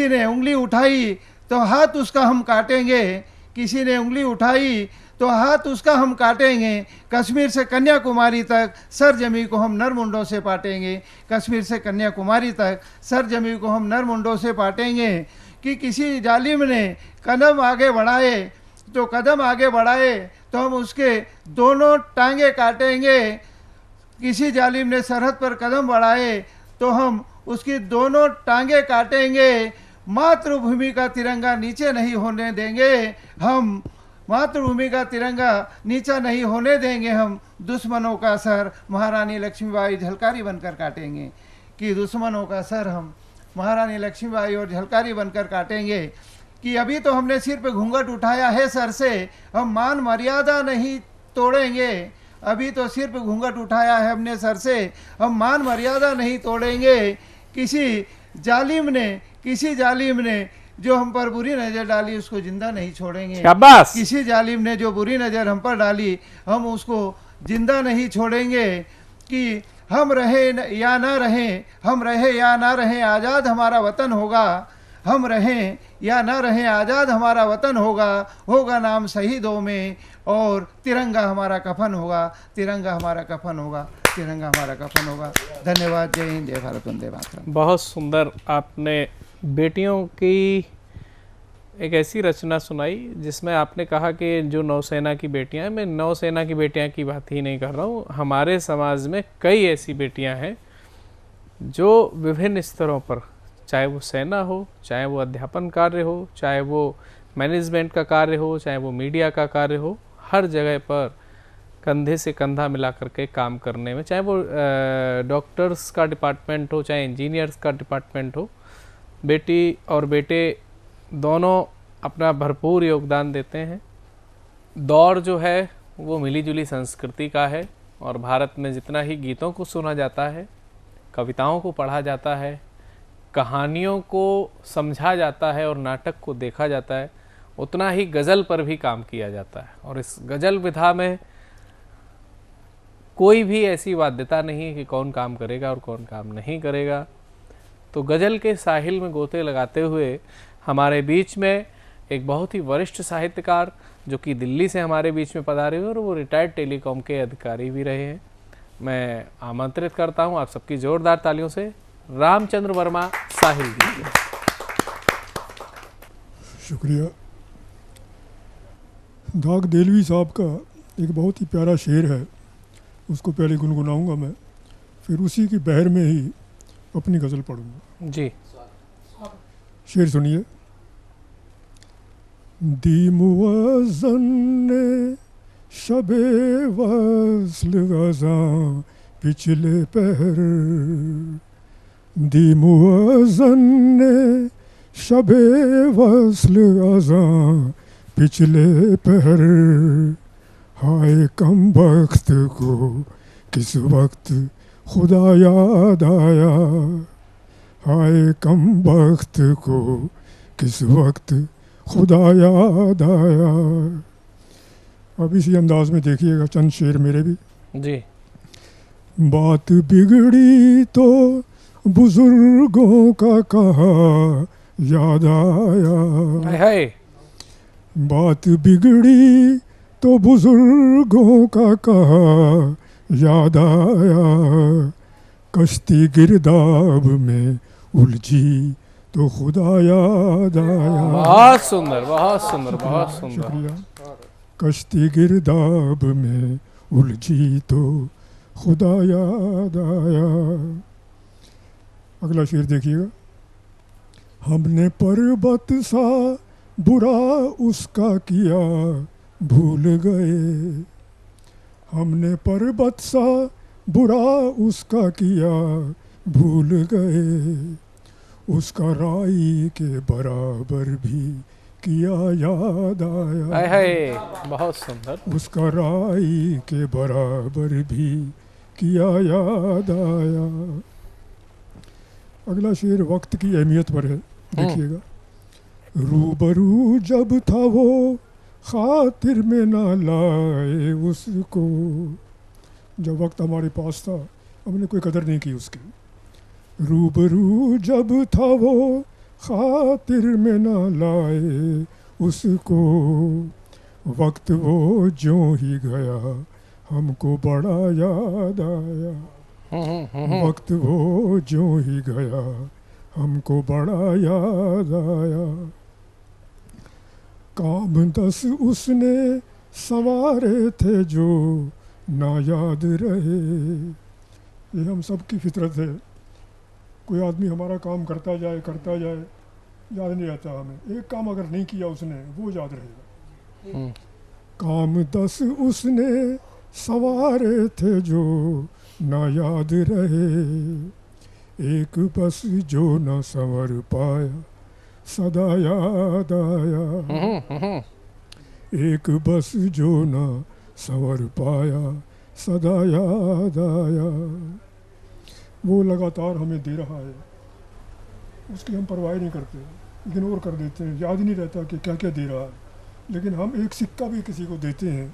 ने उंगली उठाई तो हाथ उसका हम काटेंगे, किसी ने उंगली उठाई तो हाथ उसका हम काटेंगे। कश्मीर से कन्याकुमारी तक सर जमी को हम नर मुंडों से पाटेंगे, कश्मीर से कन्याकुमारी तक सर जमी को हम नर मुंडों से पाटेंगे। कि किसी जालिम ने कदम आगे बढ़ाए तो हम उसके दोनों टांगे काटेंगे, किसी जालिम ने सरहद पर कदम बढ़ाए तो हम उसकी दोनों टांगे काटेंगे। मातृभूमि का तिरंगा नीचे नहीं होने देंगे हम, मातृभूमि का तिरंगा नीचा नहीं होने देंगे हम, दुश्मनों का सर महारानी लक्ष्मीबाई झलकारी बनकर काटेंगे। कि दुश्मनों का सर हम महारानी लक्ष्मीबाई और झलकारी बनकर काटेंगे। कि अभी तो हमने सिर पे घूंघट उठाया है सर से, हम मान मर्यादा नहीं तोड़ेंगे, अभी तो सिर पे घूंघट उठाया है हमने सर से, हम मान मर्यादा नहीं तोड़ेंगे। किसी जालिम ने जो हम पर बुरी नज़र डाली, उसको जिंदा नहीं छोड़ेंगे। शाबाश। किसी जालिम ने जो बुरी नज़र हम पर डाली, हम उसको जिंदा नहीं छोड़ेंगे। कि हम रहे या ना रहें आज़ाद हमारा वतन होगा, हम रहें या ना रहें आज़ाद हमारा वतन होगा नाम शहीदों में, और तिरंगा हमारा कफन होगा, तिरंगा हमारा कफन होगा, तिरंगा हमारा कफन होगा। धन्यवाद। जय हिंद, जय भारत, वंदे मातरम। बहुत सुंदर आपने बेटियों की एक ऐसी रचना सुनाई जिसमें आपने कहा कि जो नौसेना की बेटियां हैं, मैं नौसेना की बेटियां की बात ही नहीं कर रहा हूँ, हमारे समाज में कई ऐसी बेटियां हैं जो विभिन्न स्तरों पर, चाहे वो सेना हो, चाहे वो अध्यापन कार्य हो, चाहे वो मैनेजमेंट का कार्य हो, चाहे वो मीडिया का कार्य हो, हर जगह पर कंधे से कंधा मिला करके काम करने में, चाहे वो डॉक्टर्स का डिपार्टमेंट हो, चाहे इंजीनियर्स का डिपार्टमेंट हो, बेटी और बेटे दोनों अपना भरपूर योगदान देते हैं। दौड़ जो है वो मिलीजुली संस्कृति का है और भारत में जितना ही गीतों को सुना जाता है, कविताओं को पढ़ा जाता है, कहानियों को समझा जाता है और नाटक को देखा जाता है, उतना ही गज़ल पर भी काम किया जाता है। और इस गज़ल विधा में कोई भी ऐसी बाध्यता नहीं है कि कौन काम करेगा और कौन काम नहीं करेगा। तो गज़ल के साहिल में गोते लगाते हुए हमारे बीच में एक बहुत ही वरिष्ठ साहित्यकार जो कि दिल्ली से हमारे बीच में पधारे हुए और वो रिटायर्ड टेलीकॉम के अधिकारी भी रहे हैं, मैं आमंत्रित करता हूं आप सबकी जोरदार तालियों से रामचंद्र वर्मा साहिल जी। शुक्रिया। दाग देलवी साहब का एक बहुत ही प्यारा शेर है, उसको पहले गुनगुनाऊंगा मैं, फिर उसी की बहर में ही अपनी गज़ल पढ़ूंगा जी। शेर सुनिए। दी मुअज़्ज़न ने शबे वस्ल अज़ां पिछले पहर, दी मुअज़्ज़न ने शबे वस्ल अज़ां पिछले पहर, हाय कम वक्त को किस वक्त खुदा याद आया, हाय कम वक्त को किस वक्त खुदा याद आया। अब इसी अंदाज में देखिएगा चंद शेर मेरे भी जी। बात बिगड़ी तो बुजुर्गों का कहा याद आया, हाय बात बिगड़ी तो बुजुर्गों का कहा याद आया, कश्ती गिरदाब में उलझी तो खुदा याद आया। बहुत सुंदर, बहुत सुंदर, बहुत सुंदर। शुक्रिया। कश्ती गिरदाब में उलझी तो खुदा याद आया। अगला शेर देखिएगा। हमने पर्वत सा बुरा उसका किया भूल गए, हमने पर्वत सा बुरा उसका किया भूल गए, उसका राई के बराबर भी किया याद आया। हाय हाय, बहुत सुंदर। उसका राई के बराबर भी किया याद आया। अगला शेर वक्त की अहमियत पर है, देखिएगा। रूबरू जब था वो खातिर में ना लाए उसको, जब वक्त हमारे पास था हमने कोई कदर नहीं की उसकी। रूबरू जब था वो खातिर में ना लाए उसको, वक्त वो जो ही गया हमको बड़ा याद आया, वक्त वो जो ही गया हमको बड़ा याद आया। काम 10 उसने संवारे थे जो ना याद रहे, ये हम सब की फितरत है। कोई आदमी हमारा काम करता जाए याद नहीं रहता हमें। एक काम अगर नहीं किया उसने वो याद रहेगा। काम 10 उसने संवारे थे जो ना याद रहे, एक बस जो ना संवर पाया सदा याद आया, एक बस जो ना संवर पाया सदा याद आया। वो लगातार हमें दे रहा है, उसकी हम परवाह नहीं करते, इग्नोर कर देते हैं, याद ही नहीं रहता कि क्या क्या दे रहा है। लेकिन हम एक सिक्का भी किसी को देते हैं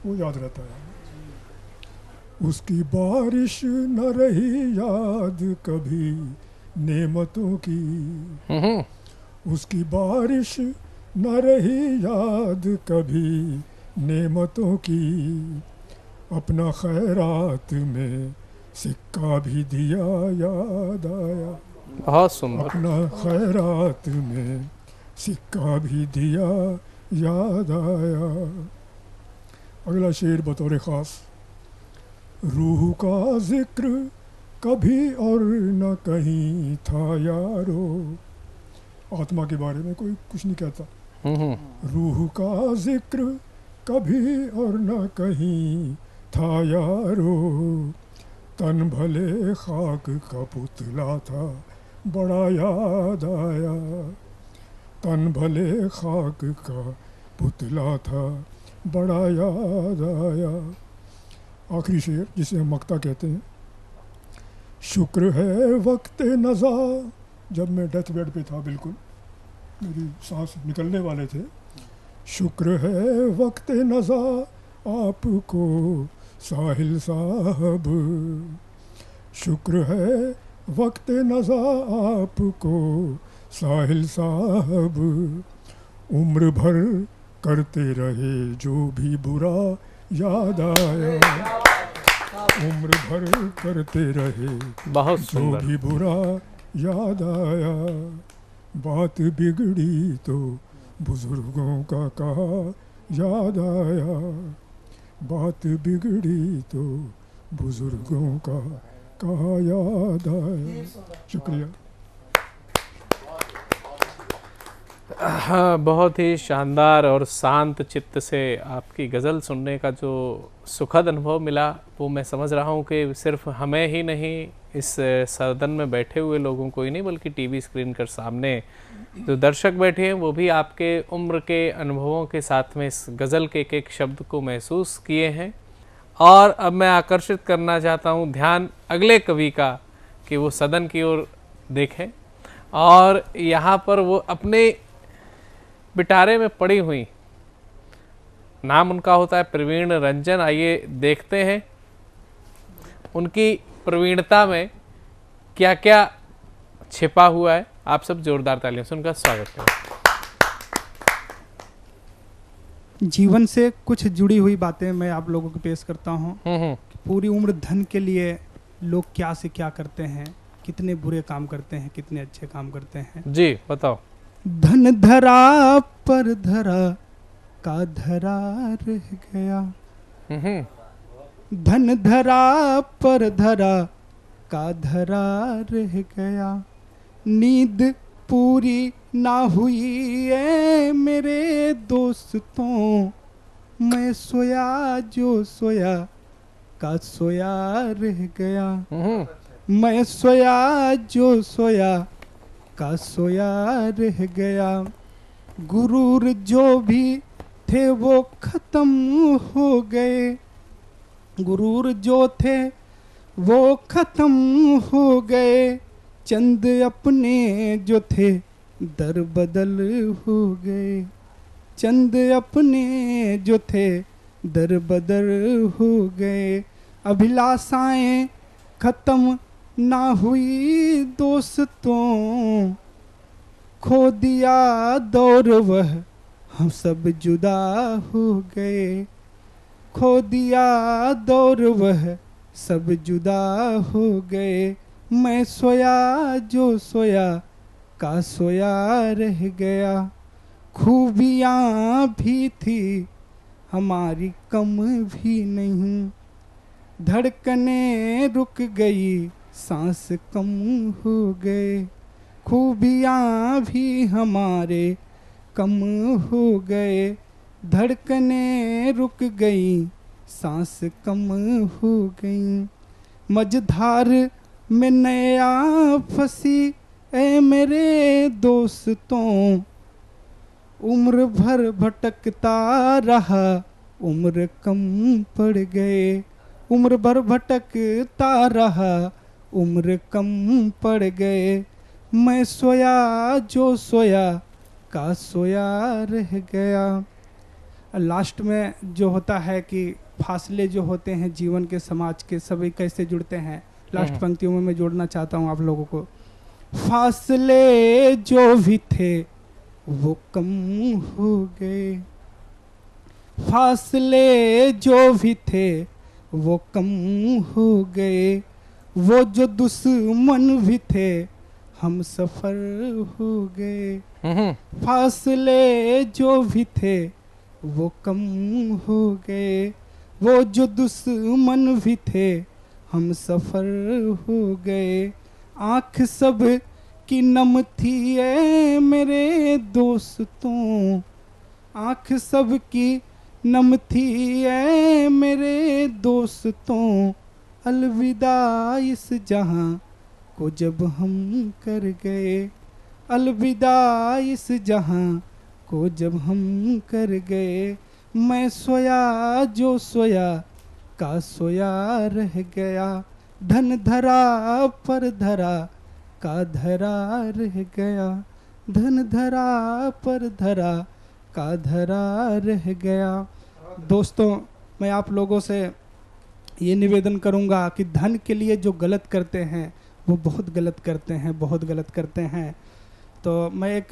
वो याद रहता है। उसकी बारिश न रही याद कभी नेमतों की, उसकी बारिश न रही याद कभी नेमतों की, अपना खैरात में सिक्का भी दिया याद आया। बहुत सुंदर। अपना खैरात में सिक्का भी दिया याद आया। अगला शेर बतौर ख़ास। रूह का जिक्र कभी और न कहीं था यारो, आत्मा के बारे में कोई कुछ नहीं कहता। रूह का जिक्र कभी और न कहीं था यारो, तन भले खाक का पुतला था, बड़ा याद आया। तन भले खाक का पुतला था, बड़ा याद आया। आखिरी शेर जिसे हम मक्ता कहते हैं। शुक्र है वक्त नज़ा, जब मैं डेथ बेड पे था, बिल्कुल मेरी सांस निकलने वाले थे। शुक्र है वक्त नज़ा आपको साहिल साहब, शुक्र है वक्त नज़ा आपको साहिल साहब। उम्र भर करते रहे जो भी बुरा याद आया, उम्र भर करते रहे बहुत जो भी बुरा याद आया। बात बिगड़ी तो बुजुर्गों का कहा याद आया, बात बिगड़ी तो बुजुर्गों का कहा याद आया। शुक्रिया। हाँ, बहुत ही शानदार और शांत चित्त से आपकी गज़ल सुनने का जो सुखद अनुभव मिला, वो मैं समझ रहा हूँ कि सिर्फ हमें ही नहीं, इस सदन में बैठे हुए लोगों को ही नहीं, बल्कि टीवी स्क्रीन के सामने जो दर्शक बैठे हैं वो भी आपके उम्र के अनुभवों के साथ में इस गज़ल के एक एक शब्द को महसूस किए हैं। और अब मैं आकर्षित करना चाहता हूँ ध्यान अगले कवि का कि वो सदन की ओर देखें और यहाँ पर वो अपने पिटारे में पड़ी हुई, नाम उनका होता है प्रवीण रंजन। आइए देखते हैं उनकी प्रवीणता में क्या क्या छिपा हुआ है। आप सब जोरदार तालियों से उनका स्वागत करें। जीवन से कुछ जुड़ी हुई बातें मैं आप लोगों को पेश करता हूँ। पूरी उम्र धन के लिए लोग क्या से क्या करते हैं, कितने बुरे काम करते हैं, कितने अच्छे काम करते हैं। जी बताओ। धन धरा पर धरा का धरा रह गया, धन धरा पर धरा का धरा रह गया। नींद पूरी ना हुई है मेरे दोस्तों, मैं सोया जो सोया का सोया रह गया। मैं सोया जो सोया का सोया रह गया। गुरूर जो भी थे वो खत्म हो गए, गुरूर जो थे वो खत्म हो गए। चंद अपने जो थे दर बदल हो गए, चंद अपने जो थे दर बदल हो गए। अभिलाषाएं खत्म ना हुई दोस्तों, खो दिया दौर वह हम सब जुदा हो गए। खो दिया दौर वह सब जुदा हो गए। मैं सोया जो सोया का सोया रह गया। खूबियाँ भी थी हमारी कम भी नहीं, धड़कने रुक गई सांस कम हो गए। खूबियाँ भी हमारे कम हो गए, धड़कने रुक गई सांस कम हो गई। मझधार में नया फंसी ए मेरे दोस्तों, उम्र भर भटकता रहा उम्र कम पड़ गए। उम्र भर भटकता रहा उम्र कम पड़ गए। मैं सोया जो सोया का सोया रह गया। लास्ट में जो होता है कि फासले जो होते हैं जीवन के, समाज के, सभी कैसे जुड़ते हैं, लास्ट पंक्तियों में मैं जोड़ना चाहता हूँ आप लोगों को। फासले जो भी थे वो कम हो गए, फासले जो भी थे वो कम हो गए। वो जो दुश्मन भी थे हम सफर हो गए। फासले जो भी थे वो कम हो गए। वो जो दुश्मन भी थे हम सफर हो गए। आँख सब की नम थी ए मेरे दोस्तों, आँख सब की नम थी ऐ मेरे दोस्तों अलविदा इस जहां को जब हम कर गए, अलविदा इस जहां को जब हम कर गए। मैं सोया जो सोया का सोया रह गया, धन धरा पर धरा का धरा रह गया, धन धरा पर धरा का धरा रह गया। दोस्तों, मैं आप लोगों से ये निवेदन करूंगा कि धन के लिए जो गलत करते हैं वो बहुत गलत करते हैं, बहुत गलत करते हैं। तो मैं एक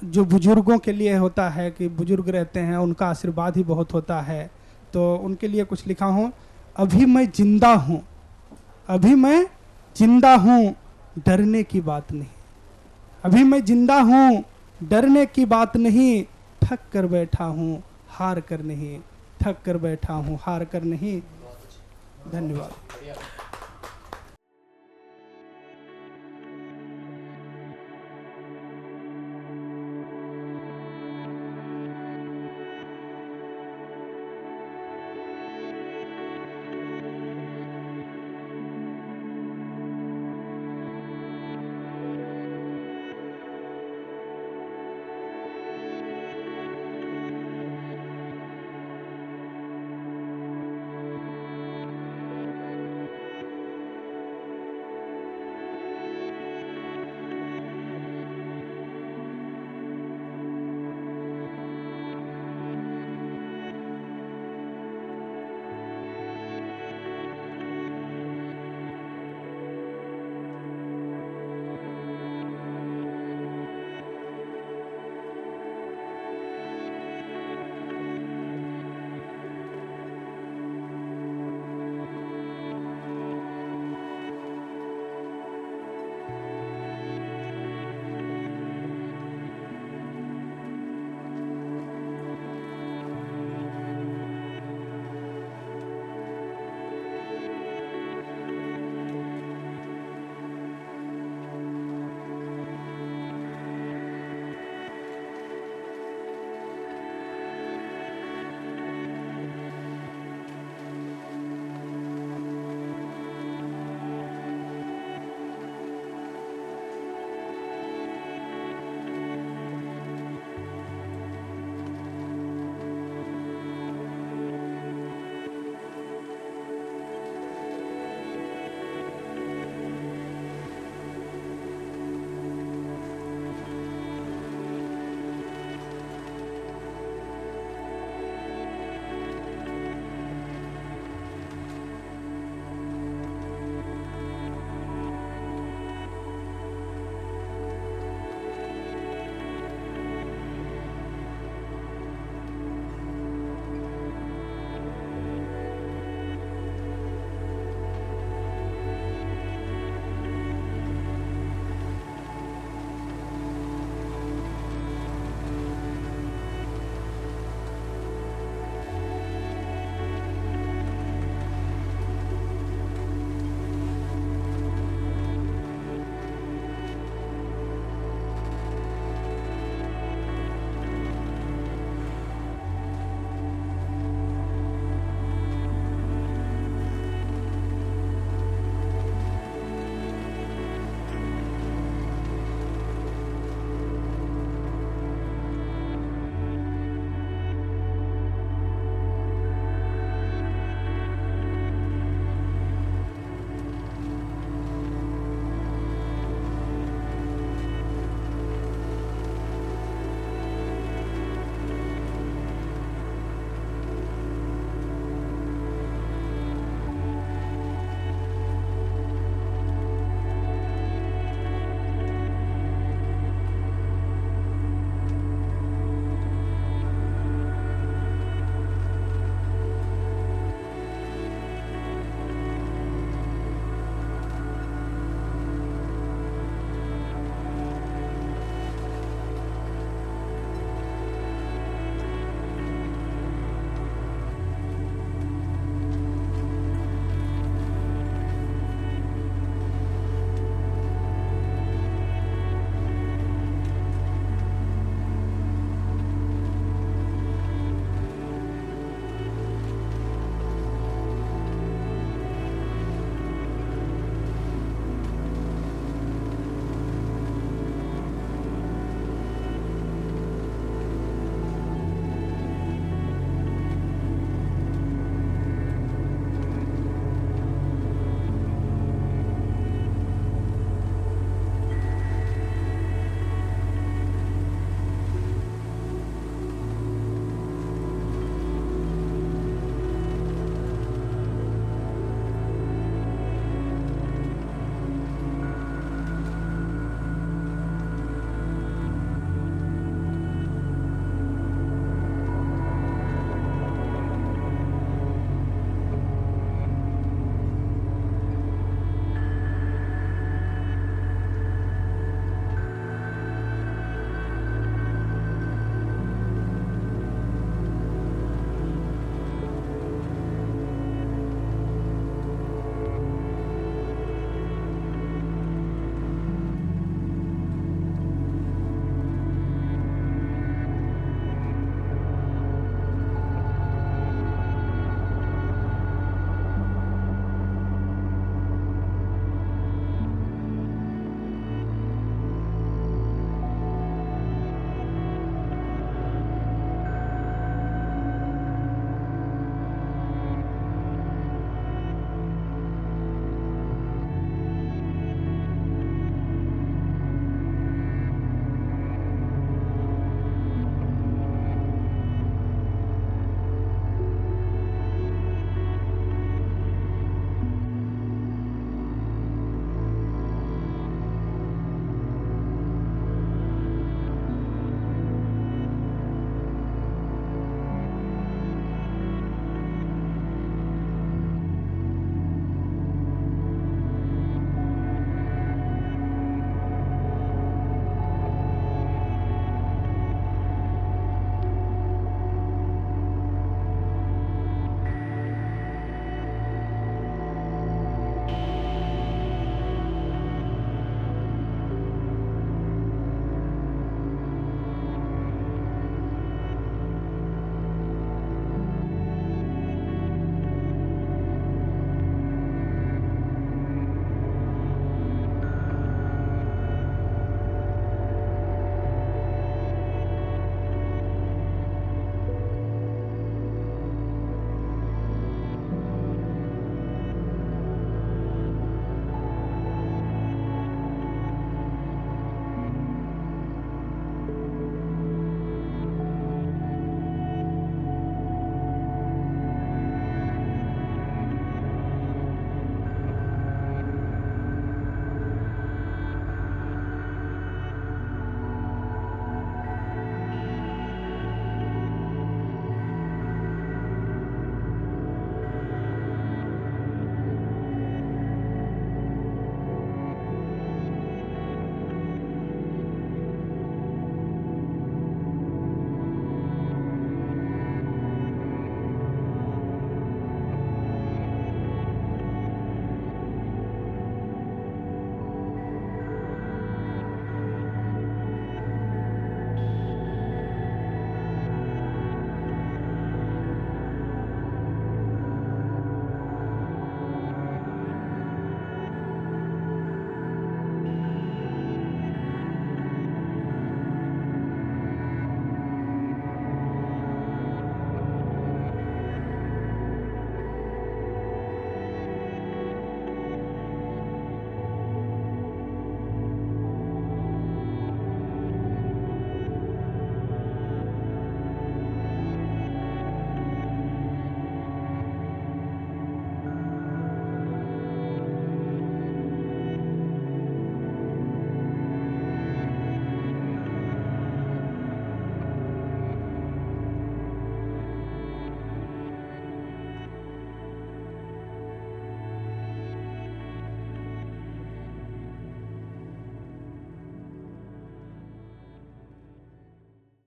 जो बुजुर्गों के लिए होता है कि बुजुर्ग रहते हैं उनका आशीर्वाद ही बहुत होता है, तो उनके लिए कुछ लिखा हूँ। अभी मैं जिंदा हूँ, अभी मैं जिंदा हूँ, डरने की बात नहीं। अभी मैं जिंदा हूँ, डरने की बात नहीं। थक कर बैठा हूँ, हार कर नहीं। थक कर बैठा हूँ, हार कर नहीं। धन्यवाद।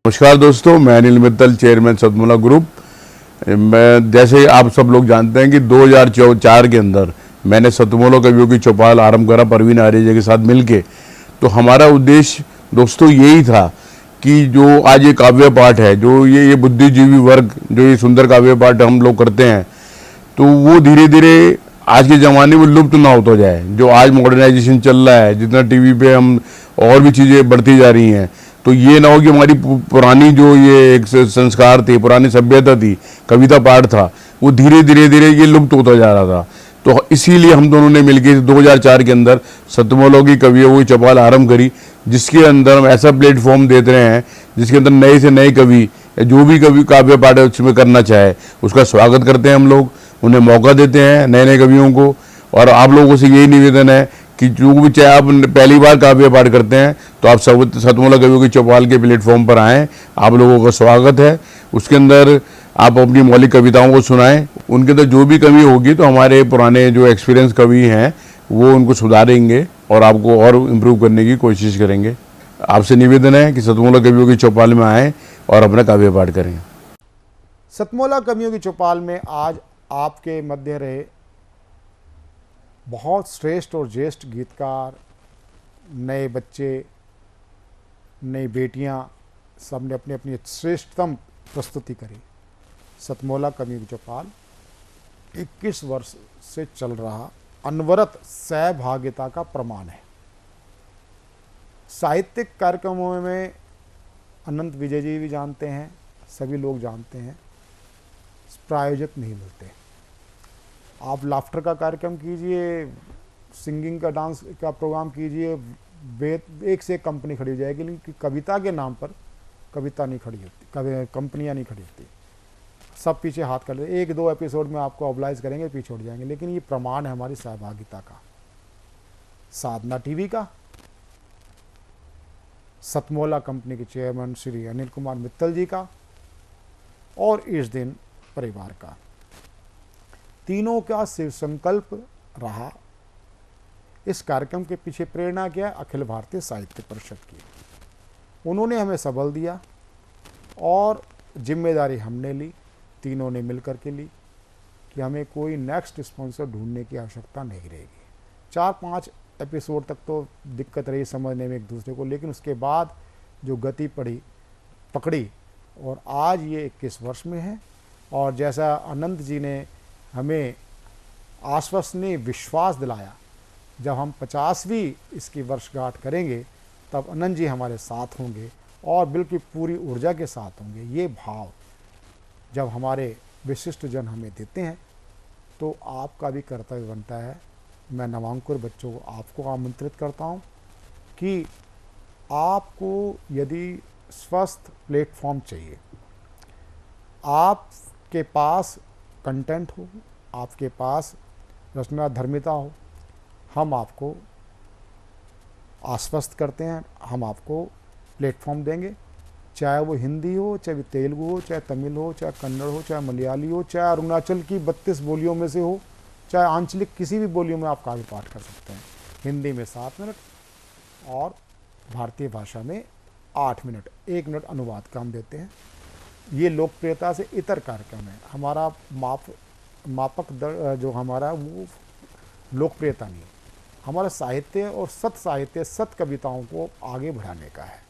नमस्कार दोस्तों, मैं अनिल मित्तल, चेयरमैन सतमोला ग्रुप। मैं जैसे आप सब लोग जानते हैं कि 2004 के अंदर मैंने सतमोला कवियों की चौपाल आरंभ करा परवीन आर्य के साथ मिलके। तो हमारा उद्देश्य दोस्तों यही था कि जो आज ये काव्य पाठ है, जो ये बुद्धिजीवी वर्ग जो ये सुंदर काव्य पाठ हम लोग करते हैं, तो वो धीरे धीरे आज के ज़माने में लुप्त ना होता जाए। जो आज मॉडर्नाइजेशन चल रहा है, जितना टीवी पे हम और भी चीज़ें बढ़ती जा रही हैं, तो ये ना हो कि हमारी पुरानी जो ये एक संस्कार थे, पुरानी सभ्यता थी, कविता पाठ था, वो धीरे धीरे ये लुप्त होता जा रहा था। तो इसीलिए हम दोनों ने मिलकर 2004 के अंदर सतमोला की कवियों की चौपाल आरंभ करी, जिसके अंदर हम ऐसा प्लेटफॉर्म देते रहे हैं जिसके अंदर नए से नए कवि, जो भी कवि काव्य पाठ उसमें करना चाहे उसका स्वागत करते हैं हम लोग, उन्हें मौका देते हैं नए नए कवियों को। और आप लोगों से यही निवेदन है कि जो भी चाहे आप पहली बार काव्य पाठ करते हैं तो आप सब सतमोला कवियों की चौपाल के प्लेटफॉर्म पर आएँ, आप लोगों का स्वागत है। उसके अंदर आप अपनी मौलिक कविताओं को सुनाएं, उनके अंदर जो भी कमी होगी तो हमारे पुराने जो एक्सपीरियंस कवि हैं वो उनको सुधारेंगे और आपको और इम्प्रूव करने की कोशिश करेंगे। आपसे निवेदन है कि सतमोला कवियों की चौपाल में आएँ और अपना काव्य पाठ करें। सतमोला कवियों की चौपाल में आज आपके मध्य रहे बहुत श्रेष्ठ और ज्येष्ठ गीतकार, नए बच्चे, नई बेटियां, सब ने अपनी अपनी श्रेष्ठतम प्रस्तुति करी। सतमोला कवियों की चौपाल 21 वर्ष से चल रहा अनवरत सहभागिता का प्रमाण है। साहित्यिक कार्यक्रमों में अनंत विजय जी भी जानते हैं, सभी लोग जानते हैं, प्रायोजक नहीं मिलते। आप लाफ्टर का कार्यक्रम कीजिए, सिंगिंग का, डांस का प्रोग्राम कीजिए, एक से एक कंपनी खड़ी हो जाएगी, लेकिन कविता के नाम पर कविता नहीं खड़ी होती, कंपनियां नहीं खड़ी होती, सब पीछे हाथ कर लेते। एक दो एपिसोड में आपको ऑबलाइज करेंगे, पीछे उठ जाएंगे। लेकिन ये प्रमाण है हमारी सहभागिता का, साधना टीवी का, सतमोला कंपनी के चेयरमैन श्री अनिल कुमार मित्तल जी का, और इस दिन परिवार का। तीनों का शिव संकल्प रहा। इस कार्यक्रम के पीछे प्रेरणा क्या है? अखिल भारतीय साहित्य परिषद की। उन्होंने हमें सबल दिया और जिम्मेदारी हमने ली, तीनों ने मिलकर के ली कि हमें कोई नेक्स्ट स्पॉन्सर ढूंढने की आवश्यकता नहीं रहेगी। 4-5 एपिसोड तक तो दिक्कत रही समझने में एक दूसरे को, लेकिन उसके बाद जो गति पकड़ी और आज ये 21 वर्ष में है। और जैसा अनंत जी ने हमें आश्वसनीय विश्वास दिलाया, जब हम 50वीं इसकी वर्षगांठ करेंगे तब अनंत जी हमारे साथ होंगे और बिल्कुल पूरी ऊर्जा के साथ होंगे। ये भाव जब हमारे विशिष्ट जन हमें देते हैं तो आपका भी कर्तव्य बनता है। मैं नवांकुर बच्चों को आपको आमंत्रित करता हूँ कि आपको यदि स्वस्थ प्लेटफॉर्म चाहिए, आपके पास कंटेंट हो, आपके पास रचना धर्मिता हो, हम आपको आश्वस्त करते हैं, हम आपको प्लेटफॉर्म देंगे। चाहे वो हिंदी हो, चाहे तेलुगु हो, चाहे तमिल हो, चाहे कन्नड़ हो, चाहे मलयाली हो, चाहे अरुणाचल की 32 बोलियों में से हो, चाहे आंचलिक किसी भी बोलियों में आप काव्य पाठ कर सकते हैं। हिंदी में 7 मिनट और भारतीय भाषा में 8 मिनट, 1 मिनट अनुवाद का हम देते हैं। ये लोकप्रियता से इतर कार्यक्रम है। हमारा मापक दर जो हमारा वो लोकप्रियता नहीं, हमारा साहित्य और सत साहित्य, सत कविताओं को आगे बढ़ाने का है।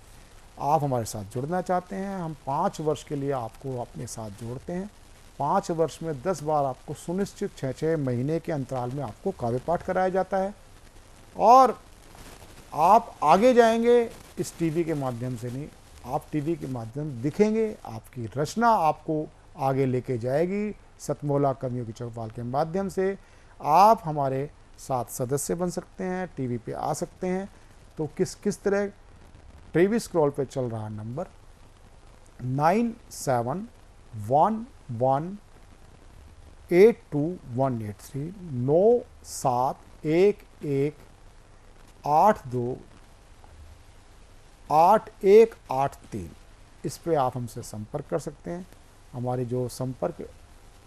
आप हमारे साथ जुड़ना चाहते हैं, हम 5 वर्ष के लिए आपको अपने साथ जोड़ते हैं। 5 वर्ष में 10 बार आपको सुनिश्चित 6-6 महीने के अंतराल में आपको काव्य पाठ कराया जाता है और आप आगे जाएंगे। इस टीवी के माध्यम से नहीं, आप टीवी के माध्यम दिखेंगे, आपकी रचना आपको आगे लेके जाएगी। सतमोला कवियों की चौपाल के माध्यम से आप हमारे साथ सदस्य बन सकते हैं, टीवी पे आ सकते हैं। तो किस तरह टीवी स्क्रॉल पे चल रहा नंबर 9711828183 9782828183 इस पे आप हमसे संपर्क कर सकते हैं। हमारी जो संपर्क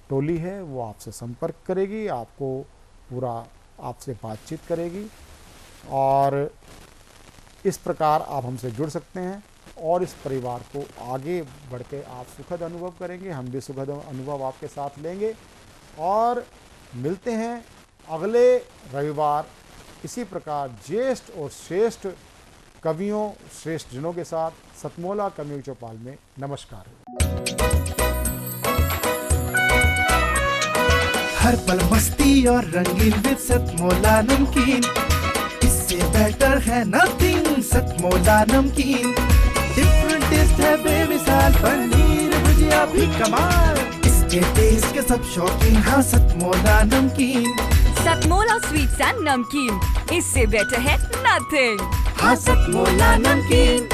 टोली है वो आपसे संपर्क करेगी, आपको पूरा आपसे बातचीत करेगी और इस प्रकार आप हमसे जुड़ सकते हैं। और इस परिवार को आगे बढ़ के आप सुखद अनुभव करेंगे, हम भी सुखद अनुभव आपके साथ लेंगे। और मिलते हैं अगले रविवार इसी प्रकार ज्येष्ठ और श्रेष्ठ कवियों, श्रेष्ठ जनों के साथ सतमोला कवियों की चौपाल में। नमस्कार। हर पल मस्ती और रंगीन विद सतमोला नमकीन, इससे बेटर है नथिंग। सतमोला नमकीन डिफरेंट टेस्ट है बेमिसाल, पनीर भुजिया भी कमाल, इसके टेस्ट के सब शौकीन। हाँ सतमोला नमकीन, सतमोला स्वीट्स एंड नमकीन, इससे बेटर है नथिंग। हाँ सतमोला नमकीन।